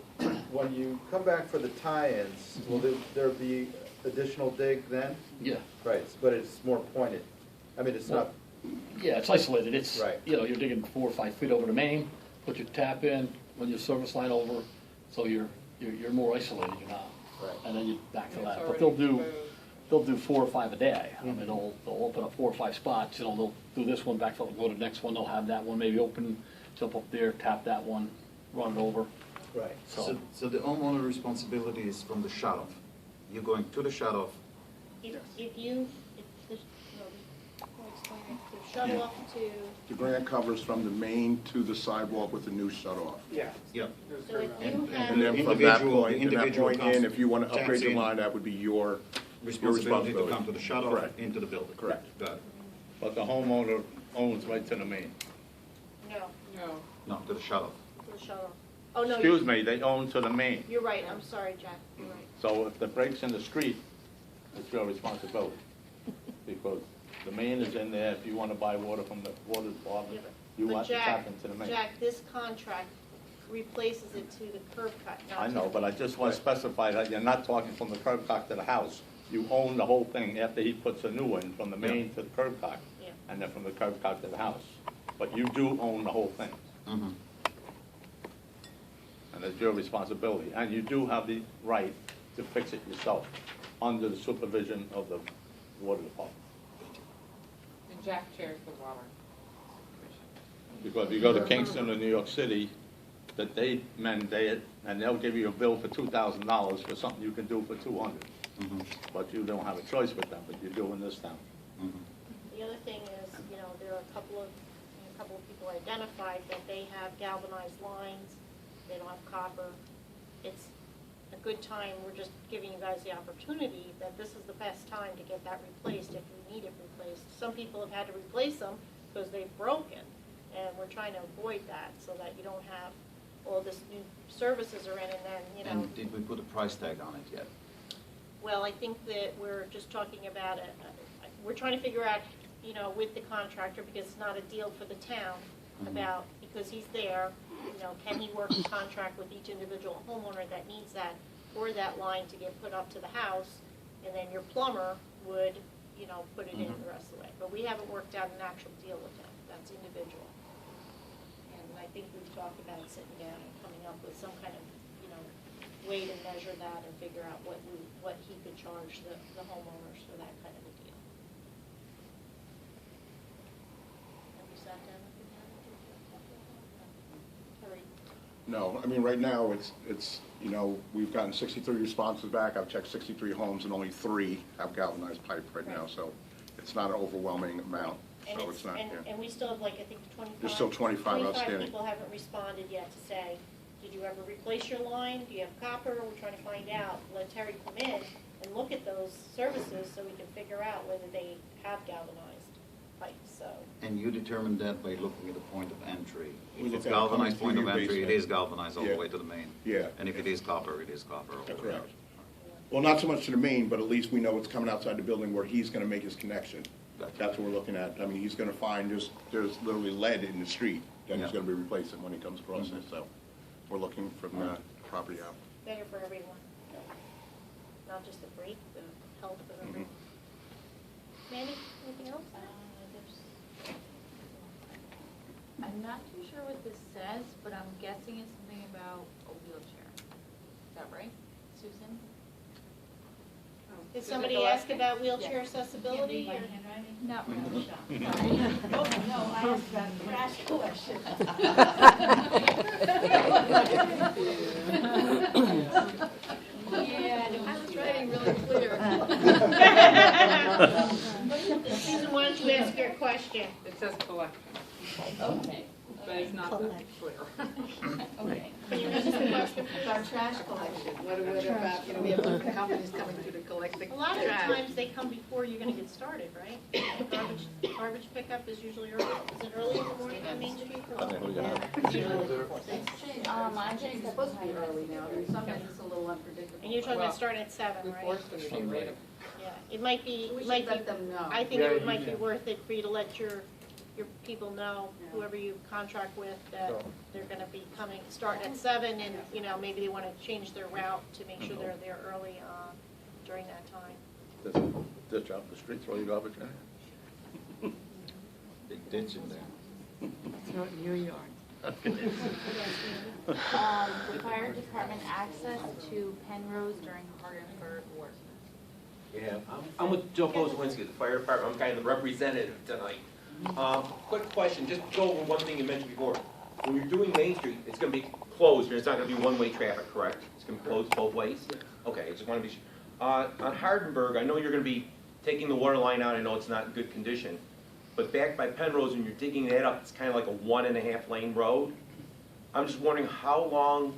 when you come back for the tie-ins, will there be additional dig then? Yeah. Right, but it's more pointed. I mean, it's not, Yeah, it's isolated, it's, Right. you know, you're digging 4 or 5 feet over the main, put your tap in, run your service line over, so you're more isolated now. Right. And then you back to It's that, but already they'll do 4 or 5 a day. I Mm-hmm. mean, they'll open up 4 or 5 spots, you know, they'll do this one, back, go to the next one, they'll have that one maybe open, jump up there, tap that one, run it over, right. so. So the homeowner responsibility is from the shut-off. You're going to the shut-off, If the, I'll explain it. The shut off to, The grant covers from the main to the sidewalk with a new shut-off. yep. so if you And have, then from that Individual- point, individual in, if you want to taps upgrade your in. line, that would be your Responsibility to come to the shut-off Correct. into the building. Correct. Got it. But the homeowner owns right to the main. no, No. No, to the shut-off. to the shut off. Oh, no. Excuse me, they own to the main. You're right, I'm sorry, Jack, you're right. So if the break's in the street, it's your responsibility. Because the main is in there, if you want to buy water from the water department, Yeah, you but want to Jack- tap into the main. Jack, this contract replaces it to the curb cut, not I to know, the but I just want to specify that you're not talking from the curb cut to the house. You own the whole thing after he puts a new one, from the main to the curb cut, Yeah. and then from the curb cut to the house. But you do own the whole thing, Mhm. and it's your responsibility. And you do have the right to fix it yourself, under the supervision of the water department. And Jack chairs the water commission. Because if you go to Kingston or New York City, that they mandate it, and they'll give you a bill for $2,000 for something you can do for $200. Mhm. But you don't have a choice with them, but you do in this town. Mhm. The other thing is, you know, there are a couple of people identified that they have galvanized lines, they don't have copper. It's a good time, we're just giving you guys the opportunity that this is the best time to get that replaced if you need it replaced. Some people have had to replace them because they've broken, and we're trying to avoid that so that you don't have all this new services are in and then, you know. And did we put a price tag on it yet? Well, I think that we're just talking about it, we're trying to figure out, you know, with the contractor, because it's not a deal for the town, about, because he's there, you know, can he work a contract with each individual homeowner that needs that, or that line to get put up to the house, and then your plumber would, you know, put it in the rest of the way. But we haven't worked out an actual deal with him, that's individual. And I think we've talked about sitting down and coming up with some kind of, you know, way to measure that and figure out what he could charge the homeowners for that kind of a deal. Have you sat down with him? Hurry. No, I mean, right now, it's, you know, we've gotten 63 responses back. I've checked 63 homes and only 3 have galvanized pipe right now, so it's not an overwhelming amount. And So it's not, yeah. and we still have, like, I think 25. There's still 25 outstanding. people haven't responded yet to say, did you ever replace your line? Do you have copper? We're trying to find out. Let Terry come in and look at those services so we can figure out whether they have galvanized pipes, so. And you determine that by looking at the point of entry. We If look it's at it coming galvanized through point of your entry, it basement. is galvanized all the Yeah. way to the main. Yeah. And if it is copper, it is copper all the way Correct. out. Well, not so much to the main, but at least we know it's coming outside the building where he's gonna make his connection. Gotcha. That's what we're looking at. I mean, he's gonna find there's literally lead in the street, then he's Yeah. gonna be replacing when he comes across it, so we're looking from the property out. Better for everyone, not just the break, the health of everyone. Mandy, anything else? I'm not too sure what this says, but I'm guessing it's something about a wheelchair. Is that right, Susan? Did Susan somebody Gillespie? ask about wheelchair accessibility? or- Not really. Oh, no, I asked about trash collection. Yeah, I was writing really clear. Susan, why don't you ask your question? It says collection, Okay. but it's not that clear. Okay. Can you repeat the question? Our trash collection, what about, you know, we have companies coming through to collect the A lot of trash. times they come before you're gonna get started, right? Garbage pickup is usually early. Is it early in the morning on Main Street? or- I think we got I think it's supposed to be early now, there's sometimes it's a little unpredictable. And you're talking Well, about starting at 7, We right? forced them to get rid of. Yeah, it might be, We it might should let them know. I think it might be worth it for you to let your your people know, whoever you contract with, that they're gonna be coming, starting at 7, and, you know, maybe they wanna change their route to make sure they're there early, during that time. Ditch out in the street, throw your garbage in. Big ditch in there. Throw it in your yard. The fire department access to Penrose during Hardenberg work. Yeah, I'm with Joe Pozwinski, the fire department, I'm kind of the representative tonight. Quick question, just go over one thing you mentioned before. When you're doing Main Street, it's gonna be closed, it's not gonna be one-way traffic, correct? It's gonna be closed both ways? Okay, I just wanna be sure. On Hardenberg, I know you're gonna be taking the water line out, I know it's not in good condition, but back by Penrose, when you're digging that up, it's kind of like a 1.5 lane road. I'm just wondering how long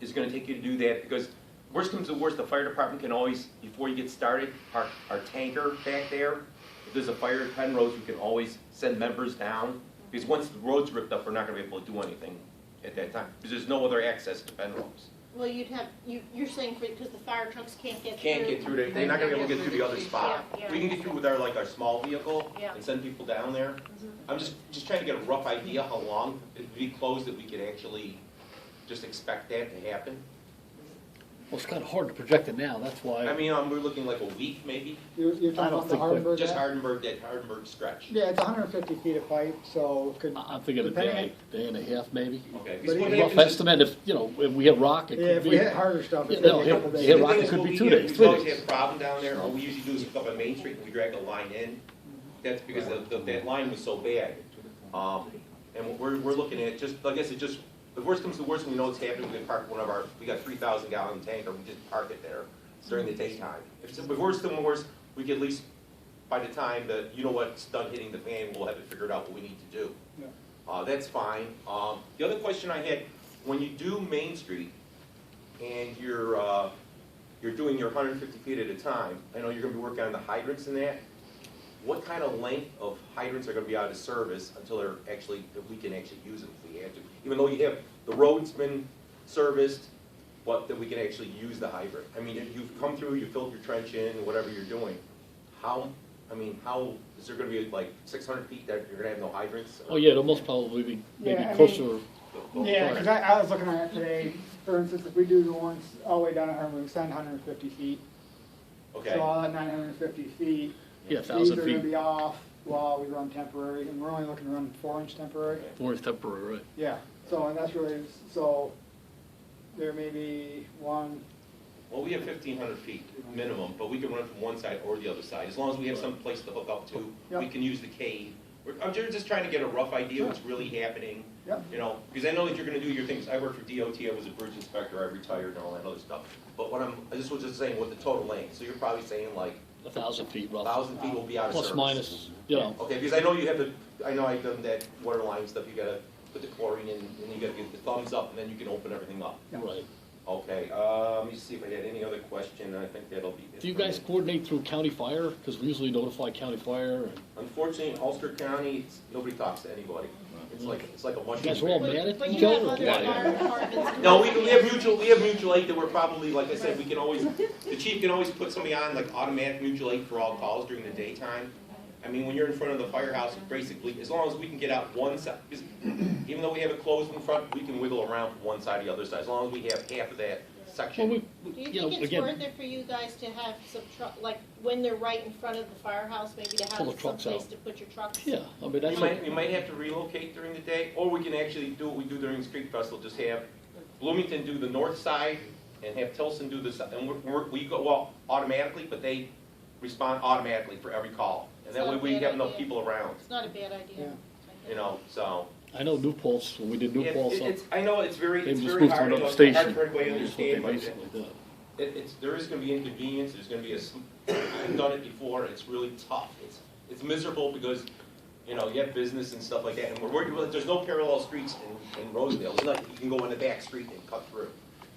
is it gonna take you to do that? Because worst comes to worst, the fire department can always, before you get started, park our tanker back there. If there's a fire at Penrose, we can always send members down. Because once the road's ripped up, we're not gonna be able to do anything at that time. Because there's no other access to Penrose. Well, you'd have, you're saying because the fire trucks can't get through. Can't get through, they're not gonna be able to get through the other spot. Yeah, yeah. We can get through with our, like, our small vehicle Yeah. and send people down there. I'm just trying to get a rough idea how long it would be closed that we could actually just expect that to happen. Well, it's kind of hard to project it now, that's why. I mean, we're looking like a week maybe, You're I talking don't about the think Hardenberg? just guy? Hardenberg, that Hardenberg stretch. Yeah, it's 150 feet of pipe, so it could. I'm thinking a depending- day and a half maybe. Okay. But what even Rough happens is- estimate, if, you know, if we hit rock, it Yeah, could if be. we hit harder stuff, it's Yeah, gonna be a couple no, days. hit The rock, thing it is, could what be we 2 do, days, we 3 always days. have a problem down there, all we usually do is hook up on Main Street and we drag a line in. That's because that line was so bad. And what we're looking at, just, like I said, just, the worst comes to worst, we know it's happening, we can park one of our, we got 3,000 gallon tanker, we just park it there during the daytime. If worse than worse, we can at least, by the time that, you know what's done hitting the fan, we'll have it figured out what we need to do. Yeah. That's fine. The other question I had, when you do Main Street and you're doing your 150 feet at a time, I know you're gonna be working on the hydrants and that. What kind of length of hydrants are gonna be out of service until they're actually, if we can actually use them if we have to? Even though you have, the road's been serviced, but that we can actually use the hydrant. I mean, if you've come through, you filled your trench in, whatever you're doing, how, is there gonna be like 600 feet that you're gonna have no hydrants? Oh, yeah, it'll most probably be maybe Yeah, I closer. mean, Yeah, because I was looking at it today, for instance, if we do the ones all the way down at Hardenberg, we extend 150 feet. Okay. So all that 950 feet. Yeah, These 1,000 are gonna feet. be off while we run temporary, and we're only looking to run 4-inch temporary. Or it's temporary, right? Yeah, so, and that's really, so there may be one, Well, we have 1,500 feet minimum, but we can run from one side or the other side. As long as we have some place to hook up to, we Yep. can use the cave. I'm just trying to get a rough idea of what's really happening. Yep. You know, because I know that you're gonna do your things. I worked for DOT, I was a bridge inspector, I retired and all that other stuff. But I just was just saying what the total length, so you're probably saying like 1,000 feet roughly. 1,000 feet will be out of service. Plus minus, you know. Okay, because I know you have I know I've done that water line stuff, you gotta put the chlorine in, and you gotta get the thumbs up, and then you can open everything up. Right. Okay, let me see if I had any other question, I think that'll be it. Do you for me. guys coordinate through county fire? Because we usually notify county fire. And Unfortunately, in Ulster County, nobody talks to anybody. It's like a mushroom. you guys are all mad at But each you other? have or other what? fire departments. No, we have mutual aid that we're probably, like I said, we can always, the chief can always put somebody on like automatic mutual aid for all calls during the daytime. I mean, when you're in front of the firehouse, basically, as long as we can get out one side, because even though we have it closed in front, we can wiggle around from one side to the other side, as long as we have half of that Well, section. Do you think it's worth it for you guys to have some like, when they're right in front of the firehouse, maybe to Pull have the some trucks place out. to put your trucks? Yeah, I mean, that's. We might have to relocate during the day, or we can actually do what we do during the street festival, just have Bloomington do the north side and have Tilson do the south, and we go out automatically, but they respond automatically for every call. And that It's way not a we bad have enough idea. people around, It's not a bad idea. you know, so. I know New Paltz, when we did New Paltz, I know it's very they just hard, moved to I know another it's station. hard for everybody to That's what they understand, but basically did. there is gonna be inconvenience, there's gonna be I've done it before, it's really tough. It's miserable because, you know, you have business and stuff like that, and we're worried about, there's no parallel streets in Rosendale. It's not like you can go in the back street and cut through.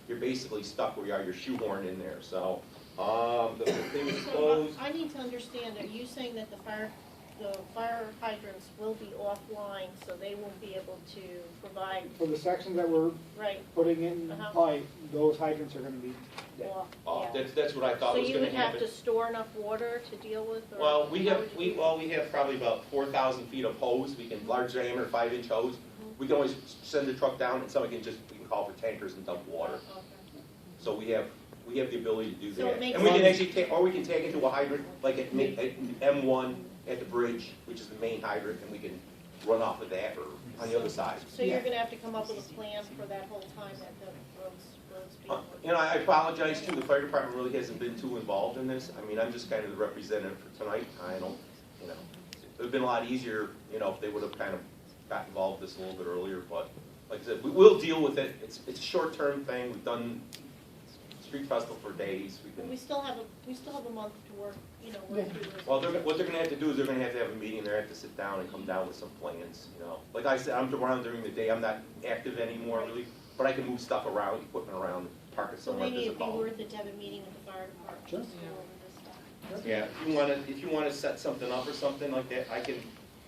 You're basically stuck where you are, you're shoehorned in there, so, the thing is So closed. I need to understand, are you saying that the fire the fire hydrants will be offline, so they won't be able to provide, For the sections that we're right, putting in Uh-huh. pipe, those hydrants are gonna be dead. off, Oh, yeah. that's what I thought was So you gonna would have happen. to store enough water to deal with, or? Well, we how have, would you we, do that? well, we have probably about 4,000 feet of hose, we can, large diameter, 5-inch hose. We can always send the truck down and someone can just, we can call for tankers and dump water. Okay. So we have the ability to do So that. it makes And we can sense. actually take, or we can take it to a hydrant, like at M1 at the bridge, which is the main hydrant, and we can run off of that or on the other side. So you're gonna have to come up with a plan for that whole time that the roads being worked? You know, I apologize too, the fire department really hasn't been too involved in this. I mean, I'm just kind of the representative for tonight. I don't, you know, it would've been a lot easier, you know, if they would've kind of got involved with this a little bit earlier, but like I said, we'll deal with it. It's a short-term thing. We've done street festival for days. We still have a month to work, you know, work through this. Well, what they're gonna have to do is they're gonna have to have a meeting, they have to sit down and come down with some plans, you know. Like I said, I'm around during the day, I'm not active anymore really, but I can move stuff around, equipment around, park it So somewhere maybe it'd be visible. worth it to have a meeting with the fire department, Sure. just to go over this stuff. Yeah, if you wanna set something up or something like that, I can,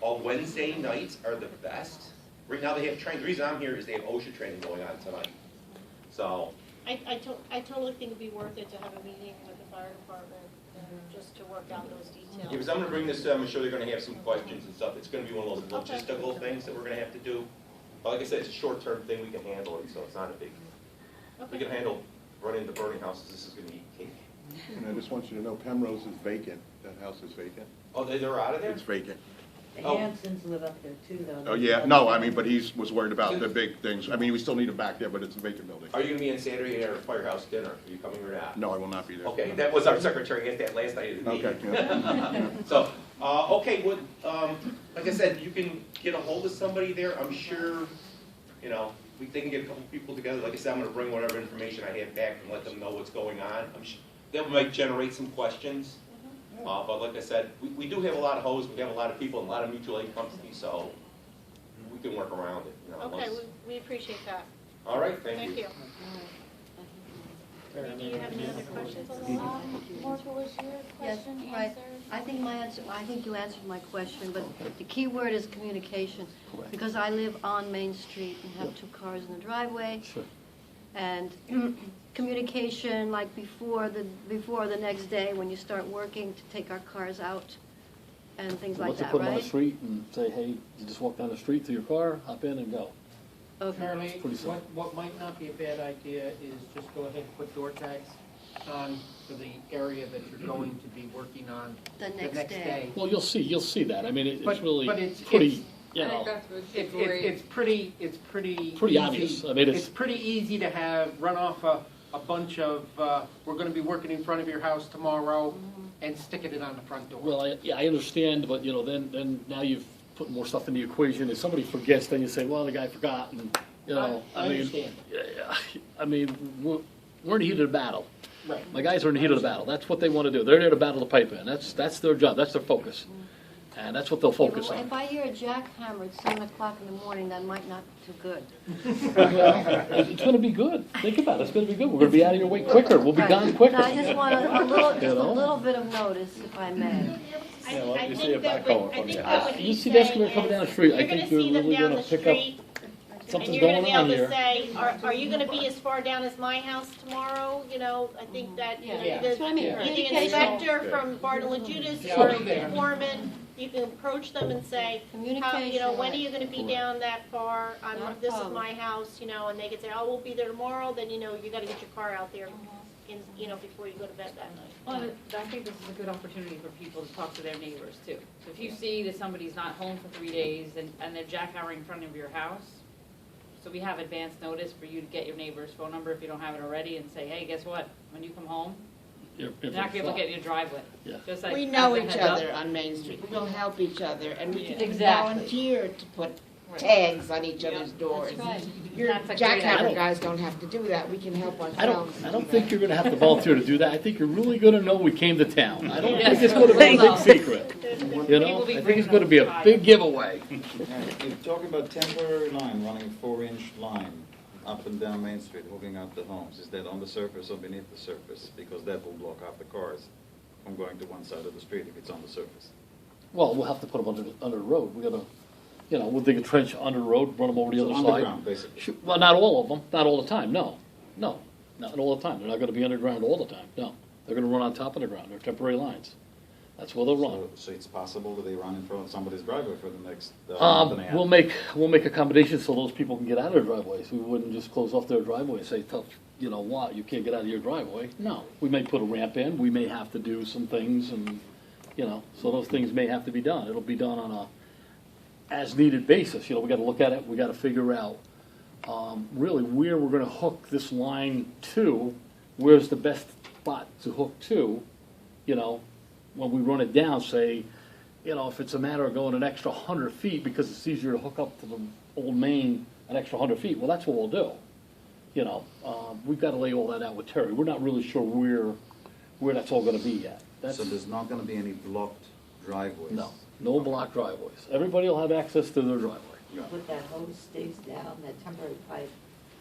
on Wednesday nights are the best. Right now they have training, the reason I'm here is they have OSHA training going on tonight. So, I totally think it'd be worth it to have a meeting with the fire department, just to work out those yeah, details. because I'm gonna bring this to them, I'm sure they're gonna have some questions and stuff. It's gonna be one of those Okay. logistical things that we're gonna have to do. But like I said, it's a short-term thing, we can handle it, so it's not a big, we Okay. can handle running the burning houses, this is gonna be cake. And I just want you to know, Penrose is vacant. That house is vacant. Oh, they're out of there? It's vacant. The Oh. Hansons live up there too, though. Oh, yeah, no, I mean, but he was worried about the big things. I mean, we still need him back there, but it's a vacant building. Are you gonna be on Saturday at our firehouse dinner? Are you coming or not? No, I will not be there. Okay, that was our secretary, asked that last night at the meeting. Okay, yeah. So, okay, like I said, you can get a hold of somebody there, I'm sure, you know, they can get a couple people together. Like I said, I'm gonna bring whatever information I have back and let them know what's going on. That might generate some questions. But like I said, we do have a lot of hose, we have a lot of people, and a lot of mutual aid companies, so we can work around it, you know. Okay, unless- we appreciate that. All right, thank you. Thank you. Do you have any other questions on the line? Martha, was your question answered? I think you answered my question, but the key word is communication. Correct. Because I live on Main Street and have 2 cars in the driveway. Sure. And communication, like before the next day, when you start working, to take our cars out and things like Once you that, put them on the right? street and say, hey, you just walk down the street to your car, hop in and go. Okay. Charlie, Pretty simple. what might not be a bad idea is just go ahead and put door tags on for the area that you're going to be working on The the next next day. day. Well, you'll see that. I mean, it's But- really but it's- pretty, you I think know, that's what It's Great. pretty Pretty easy. obvious. I mean, it's- pretty easy to run off a bunch of, we're gonna be working in front of your house tomorrow, and sticking it on the front door. well, I understand, but, you know, then now you've put more stuff in the equation. If somebody forgets, then you say, well, the guy forgot, and, you know, I mean, understand. yeah, I mean, we're in the heat of the battle. Right. My guys are in the heat of the battle. That's what they want to do. They're there to battle the pipe in. That's their job. That's their focus. And that's what they'll focus Yeah, but on. if I hear a jackhammer at 7 o'clock in the morning, that might not be too good. It's gonna be good. Think about it. It's gonna be good. We're gonna be out of your way quicker. We'll be Right. gone quicker. No, I just want You just a know? little bit of notice, if I may. I think that what You he's see the saying excavator coming down the is, street, I you're think gonna you're see them really down gonna the pick up street, and something's you're gonna going be on able to here. say, are you gonna be as far down as my house tomorrow? You know, I think that, you know, Yeah. the That's what I mean. the Communication. inspector from Bartle and Judas, Yeah, or I'll be there. the foreman, you can approach them and say, how, you know, Communication. when are you gonna be down that far? Not a This is problem. my house, you know, and they could say, oh, we'll be there tomorrow, then, you know, you gotta get your car out there, you know, before you go to bed that night. Well, I think this is a good opportunity for people to talk to their neighbors too. So if you see that somebody's not home for 3 days and they're jackhammering in front of your house, so we have advance notice for you to get your neighbor's phone number if you don't have it already and say, hey, guess what? When you come home, you're not gonna be able to get in your driveway. Yeah. Just like We know as a each heads up. other on Main Street. We'll help each other, and we can Exactly. volunteer to put tags on each other's doors. That's right. Your That's a great jackhammer idea. guys don't have to do that. We can help ourselves. I don't think you're gonna have to volunteer to do that. I think you're really gonna know we came to town. I don't Yes. think it's gonna be a big secret. You know, People be I think it's bringing gonna be a those big giveaway. You're talking about temporary line, running a 4-inch line up and down Main Street, hooking up the homes. Is that on the surface or beneath the surface? Because that will block off the cars from going to one side of the street if it's on the surface. Well, we'll have to put them under the road. We gotta, we'll dig a trench under the road, run them over the So other side. underground, basically. Well, not all of them, not all the time, no. Not all the time. They're not gonna be underground all the time, no. They're gonna run on top of the ground. They're temporary lines. That's where they'll run. So it's possible that they run in front of somebody's driveway for the next month and a half? We'll make accommodations so those people can get out of their driveways. We wouldn't just close off their driveway and say, tough, what, you can't get out of your driveway. No, we may put a ramp in, we may have to do some things and, so those things may have to be done. It'll be done on a as-needed basis. We gotta look at it, we gotta figure out, really where we're gonna hook this line to, where's the best spot to hook to, when we run it down, say, if it's a matter of going an extra 100 feet because it's easier to hook up to the old main an extra 100 feet, well, that's what we'll do. We've got to lay all that out with Terry. We're not really sure where that's all going to be yet. So there's not going to be any blocked driveways? No blocked driveways. Everybody will have access to their driveway. But that hose stays down, that temporary pipe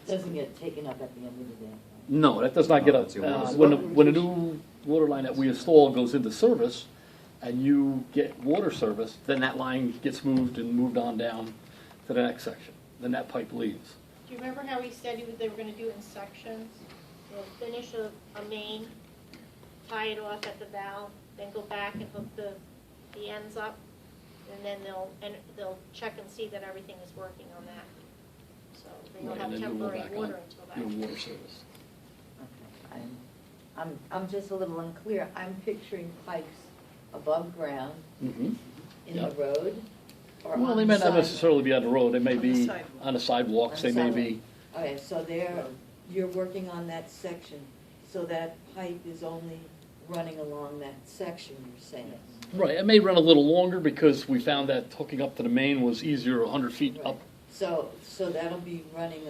doesn't get taken up at the end of the day. No, that does not get up. When a new water line that we install goes into service, and you get water service, then that line gets moved on down to the next section. Then that pipe leaves. Do you remember how we said they were gonna do it in sections? They'll finish a main, tie it off at the valve, then go back and hook the ends up, and then they'll check and see that everything is working on that. So they don't have temporary water until that. Your water service. I'm just a little unclear. I'm picturing pipes above ground in the road or Well, on they the may not sidewalk? necessarily be on the road. They may On the be sidewalk. on the sidewalks. They may be. Okay, so you're working on that section, so that pipe is only running along that section, you're saying? Right, it may run a little longer because we found that hooking up to the main was easier 100 feet up. So that'll be running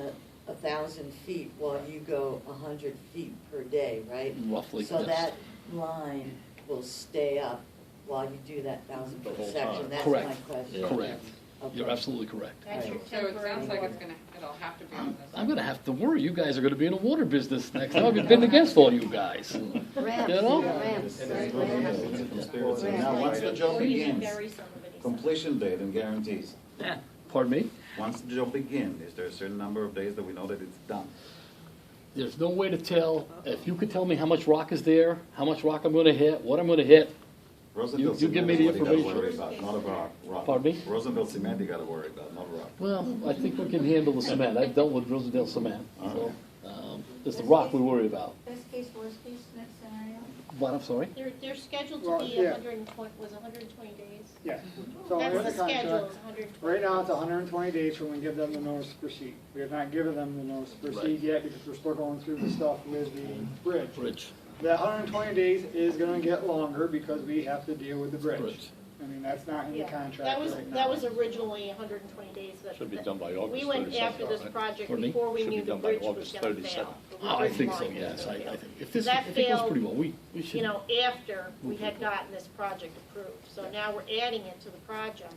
1,000 feet while you go 100 feet per day, right? Roughly, So yes. that line will stay up while you do that 1,000-foot section? That's my Correct. question. Correct. Okay. You're absolutely correct. That's your So it sounds like temporary it'll have to be on this. I'm gonna have to worry. You guys are gonna be in the water business next time. I've been against all you guys. Ramps, You know? ramps. It's a conspiracy. Now, once the job Or you can begins, bury somebody. completion date and guarantees. Pardon me? Once the job begins, is there a certain number of days that we know that it's done? There's no way to tell. If you could tell me how much rock is there, how much rock I'm gonna hit, what I'm gonna hit, Rosendale you give me Cement the is what you gotta information. worry about, not a rock. Pardon me? Rosendale Cement you gotta worry about, not rock. Well, I think we can handle the cement. I've dealt with Rosendale cement. So, it's the rock we worry about. Best case, worst case, next scenario? What, I'm sorry? They're scheduled Well, to be yeah. 120 days? Yes. So That's in the schedule, contract, is 120. right now, it's 120 days from when we give them the notice to proceed. We have not given them the notice to proceed yet because we're still going through the stuff with the bridge. That 120 days is gonna get longer because we have to deal with the bridge. I mean, that's not in the Yeah, contract right now. that was originally 120 days. Should be done by August We went 32nd, after this right? project Pardon me? before we Should be knew the done by bridge was August gonna 32nd. fail. The I bridge think so, line was yes. gonna I fail. think if this, That if it goes failed, pretty well, we should. You know, after we had gotten this project approved. So now we're adding it to the project,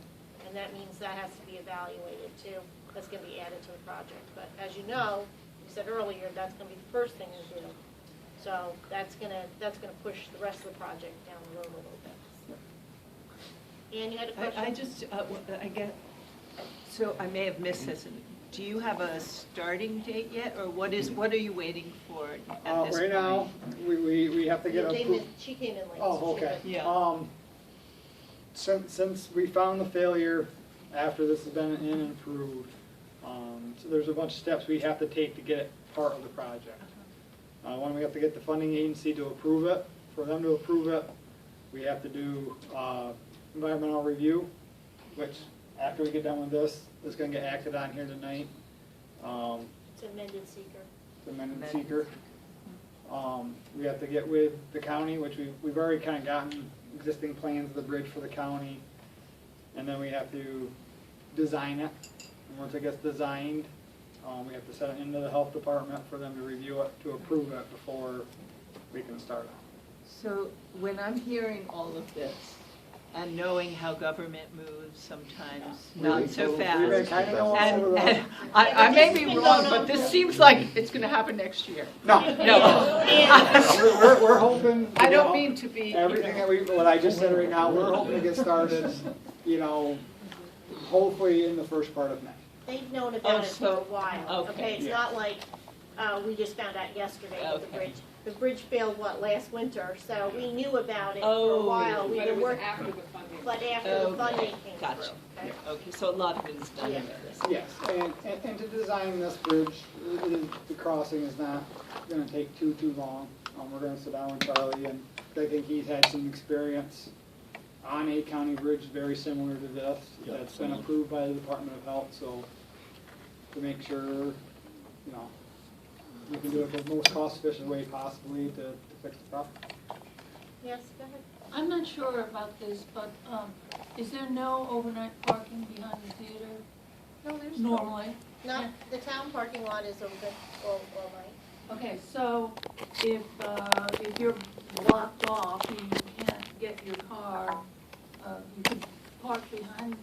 and that means that has to be evaluated too. That's gonna be added to the project. But as you know, you said earlier, that's gonna be the first thing to do. So that's gonna push the rest of the project down the road a little bit. Ann, you had a question? I just, I get, so I may have missed this. Do you have a starting date yet, or what are you waiting for at this Right now, point? we have to get approved. She came in late. Oh, so she okay. had- Yeah. Since we found the failure, after this has been in and approved, so there's a bunch of steps we have to take to get it part of the project. One, we have to get the funding agency to approve it. For them to approve it, we have to do environmental review, which after we get done with this, is gonna get acted on here tonight. It's amended seeker. The amended seeker. We have to get with the county, which we've already kind of gotten existing plans of the bridge for the county. And then we have to design it. And once it gets designed, we have to send it into the health department for them to review it, to approve it before we can start it. So when I'm hearing all of this, And knowing how government moves, sometimes We've not been- so we've fast. been kinda going And- over and that. I may be It's been wrong, going but on this for- seems like it's gonna happen next year. No. No. We're hoping. I you don't know, mean to be. Everything that what I just said right now, we're hoping to get started, you know, hopefully in the first part of May. They've known about Oh, it for so- a while, okay. okay? It's Yeah. not like, we just found out yesterday that the Okay. bridge, the bridge failed, last winter, so we knew about it for a Oh. while. We But were it was working, after the funding. but after the Okay. funding came Gotcha. through, okay? Okay, so a lot of it is done. Yeah. Yes, and to design this bridge, the crossing is not gonna take too long. We're gonna sit down with Charlie, and I think he's had some experience on a county bridge very similar to this, Yeah, that's been similar. approved by the Department of Health, so to make sure, you know, we can do it the most cost-efficient way possibly to fix the problem. Yes, go ahead. I'm not sure about this, but, is there no overnight parking behind the theater No, there's normally? not, the town parking lot is open all night. Okay, so if you're blocked off and you can't get your car, you could park behind,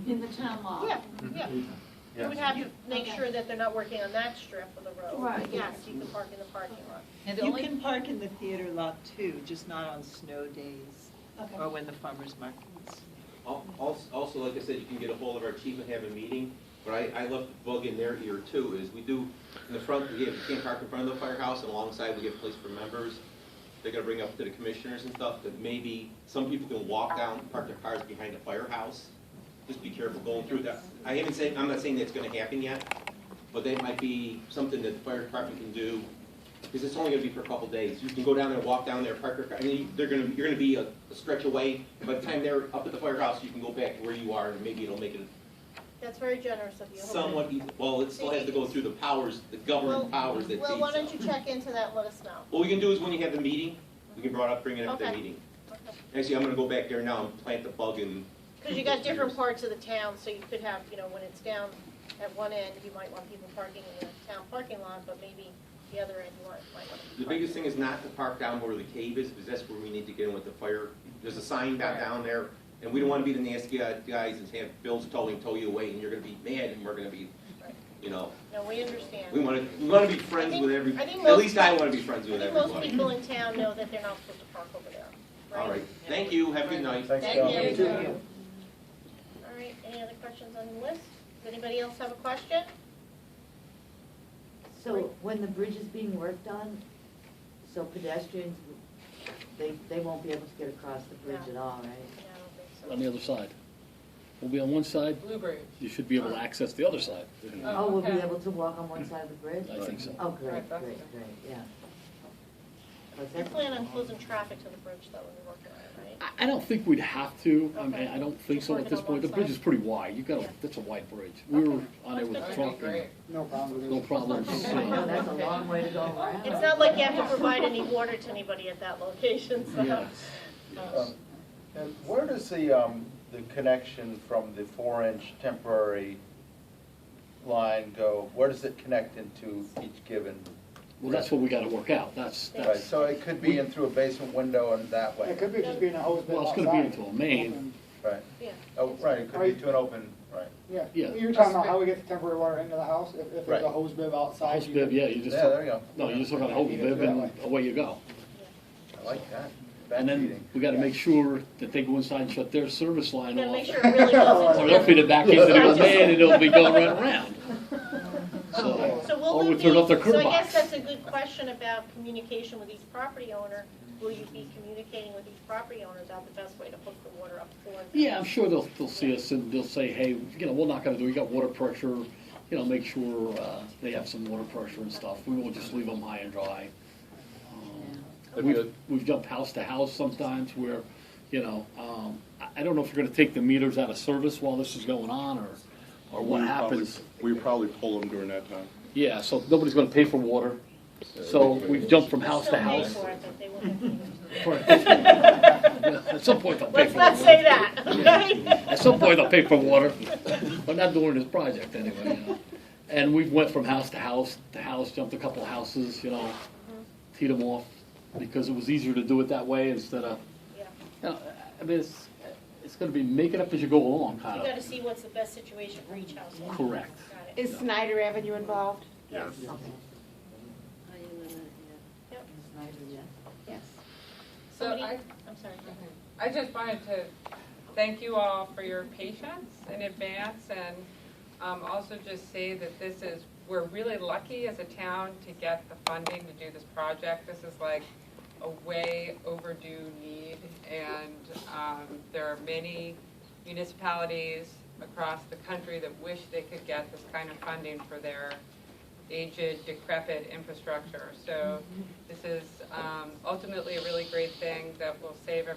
in the town lot? Yeah, yeah. You would have to make sure that they're not working on that strip of the road. Right. But yes, you can park in the parking lot. And you can park in the theater lot too, just not on snow days Okay. or when the farmer's market's. Also, like I said, you can get a hold of our chief and have a meeting, but I left the bug in their ear too, is we do, in the front, you can't park in front of the firehouse, and alongside we get a place for members. They're gonna bring up to the commissioners and stuff, that maybe some people can walk down, park their cars behind the firehouse. Just be careful going through that. I'm not saying that's gonna happen yet, but that might be something that the fire department can do, because it's only gonna be for a couple days. You can go down there, walk down there, park your car, I mean, you're gonna be a stretch away. By the time they're up at the firehouse, you can go back to where you are, and maybe it'll make it That's very generous of you. somewhat easy. Well, it still has to go through the powers, the government powers that Well, feed why don't stuff. you check into that and let us know? What we can do is when you have the meeting, we can bring it up at the Okay. meeting. Okay. Actually, I'm gonna go back there now and plant the bug and. Because you got different parts of the town, so you could have, you know, when it's down at one end, you might want people parking in the town parking lot, but maybe the other end, you might want to. The biggest thing is not to park down where the cave is, because that's where we need to get in with the fire. There's a sign down there, and we don't wanna be the nasty guys and have bills tow you away, and you're gonna be mad, and we're gonna be, you know. No, we understand. We wanna be friends with I think at most- least I wanna be friends with I think most everybody. people in town know that they're not supposed to park over there, right? All right, thank you, have a good night. Thank Tom. you. All right, any other questions on the list? Does anybody else have a question? So when the bridge is being worked on, so pedestrians, they won't be able to get across the bridge No. at all, right? Yeah, I don't think so. On the other side. We'll be on one side, Bluebird. you should be able to access the other side. Oh, we'll be okay. able to walk on one side of the bridge? I think so. Oh, great, Right, that's great, good. great, yeah. You plan on closing traffic to the bridge though when you're working on it, right? I don't think we'd have to, I mean, Okay. I don't think Just so work at it this on point, the one bridge side? is pretty wide, Yeah. that's a wide bridge. We were on there with a That's truck and Great. No problem with it. no problems. I know, that's a long way to go around. It's not like you have to provide any water to anybody at that location, so. Yes. And where does the connection from the 4-inch temporary line go? Where does it connect into each given? Well, that's what we gotta work out, that's, Right, so it could be in through a basement window and that way. It could be just being a hose bib well, it's gonna be outside. into a main, Right. Yeah. Oh, right, it could be to an open, right. Yeah, Yeah. you're talking about how we get the temporary water into the house, if there's Right. a hose bib outside. house you bib, can- yeah, you just, Yeah, there you go. no, you just hook on a hose bib and away you go. I like that. And Back then feeding. we gotta make sure that they go inside and shut their service line You gotta make off. sure it really goes Or into. they'll feed it back into the main and it'll be going right around. So will Or there we turn off their be, curb so I box. guess that's a good question about communication with each property owner. Will you be communicating with each property owner about the best way to hook the water up for them? Yeah, I'm sure they'll see us and they'll say, hey, you know, we're not gonna do, we got water pressure, you know, make sure, they have some water pressure and stuff. We won't just leave them high and dry. We've jumped house to house sometimes where, you know, I don't know if you're gonna take the meters out of service while this is going on or what happens. We probably pull them during that time. Yeah, so nobody's gonna pay for water. So we've jumped from house to Still pay house. for it, but they won't. At some point they'll pay Let's for not water. say that, okay? At some point they'll pay for water, but not during this project anyway, you know. And we went from house to house, jumped a couple houses, you know, teed them off, because it was easier to do it that way instead of, Yeah. you know, I mean, it's gonna be make it up as you go along, You kind gotta of. see what's the best situation for each household. Correct. Got it. Is Snyder Avenue involved? Yes. Yes. So Somebody, I, I'm sorry. go ahead. I just wanted to thank you all for your patience in advance and also just say that we're really lucky as a town to get the funding to do this project. This is like a way overdue need, and there are many municipalities across the country that wish they could get this kind of funding for their aged, decrepit infrastructure. So this is ultimately a really great thing that will save everybody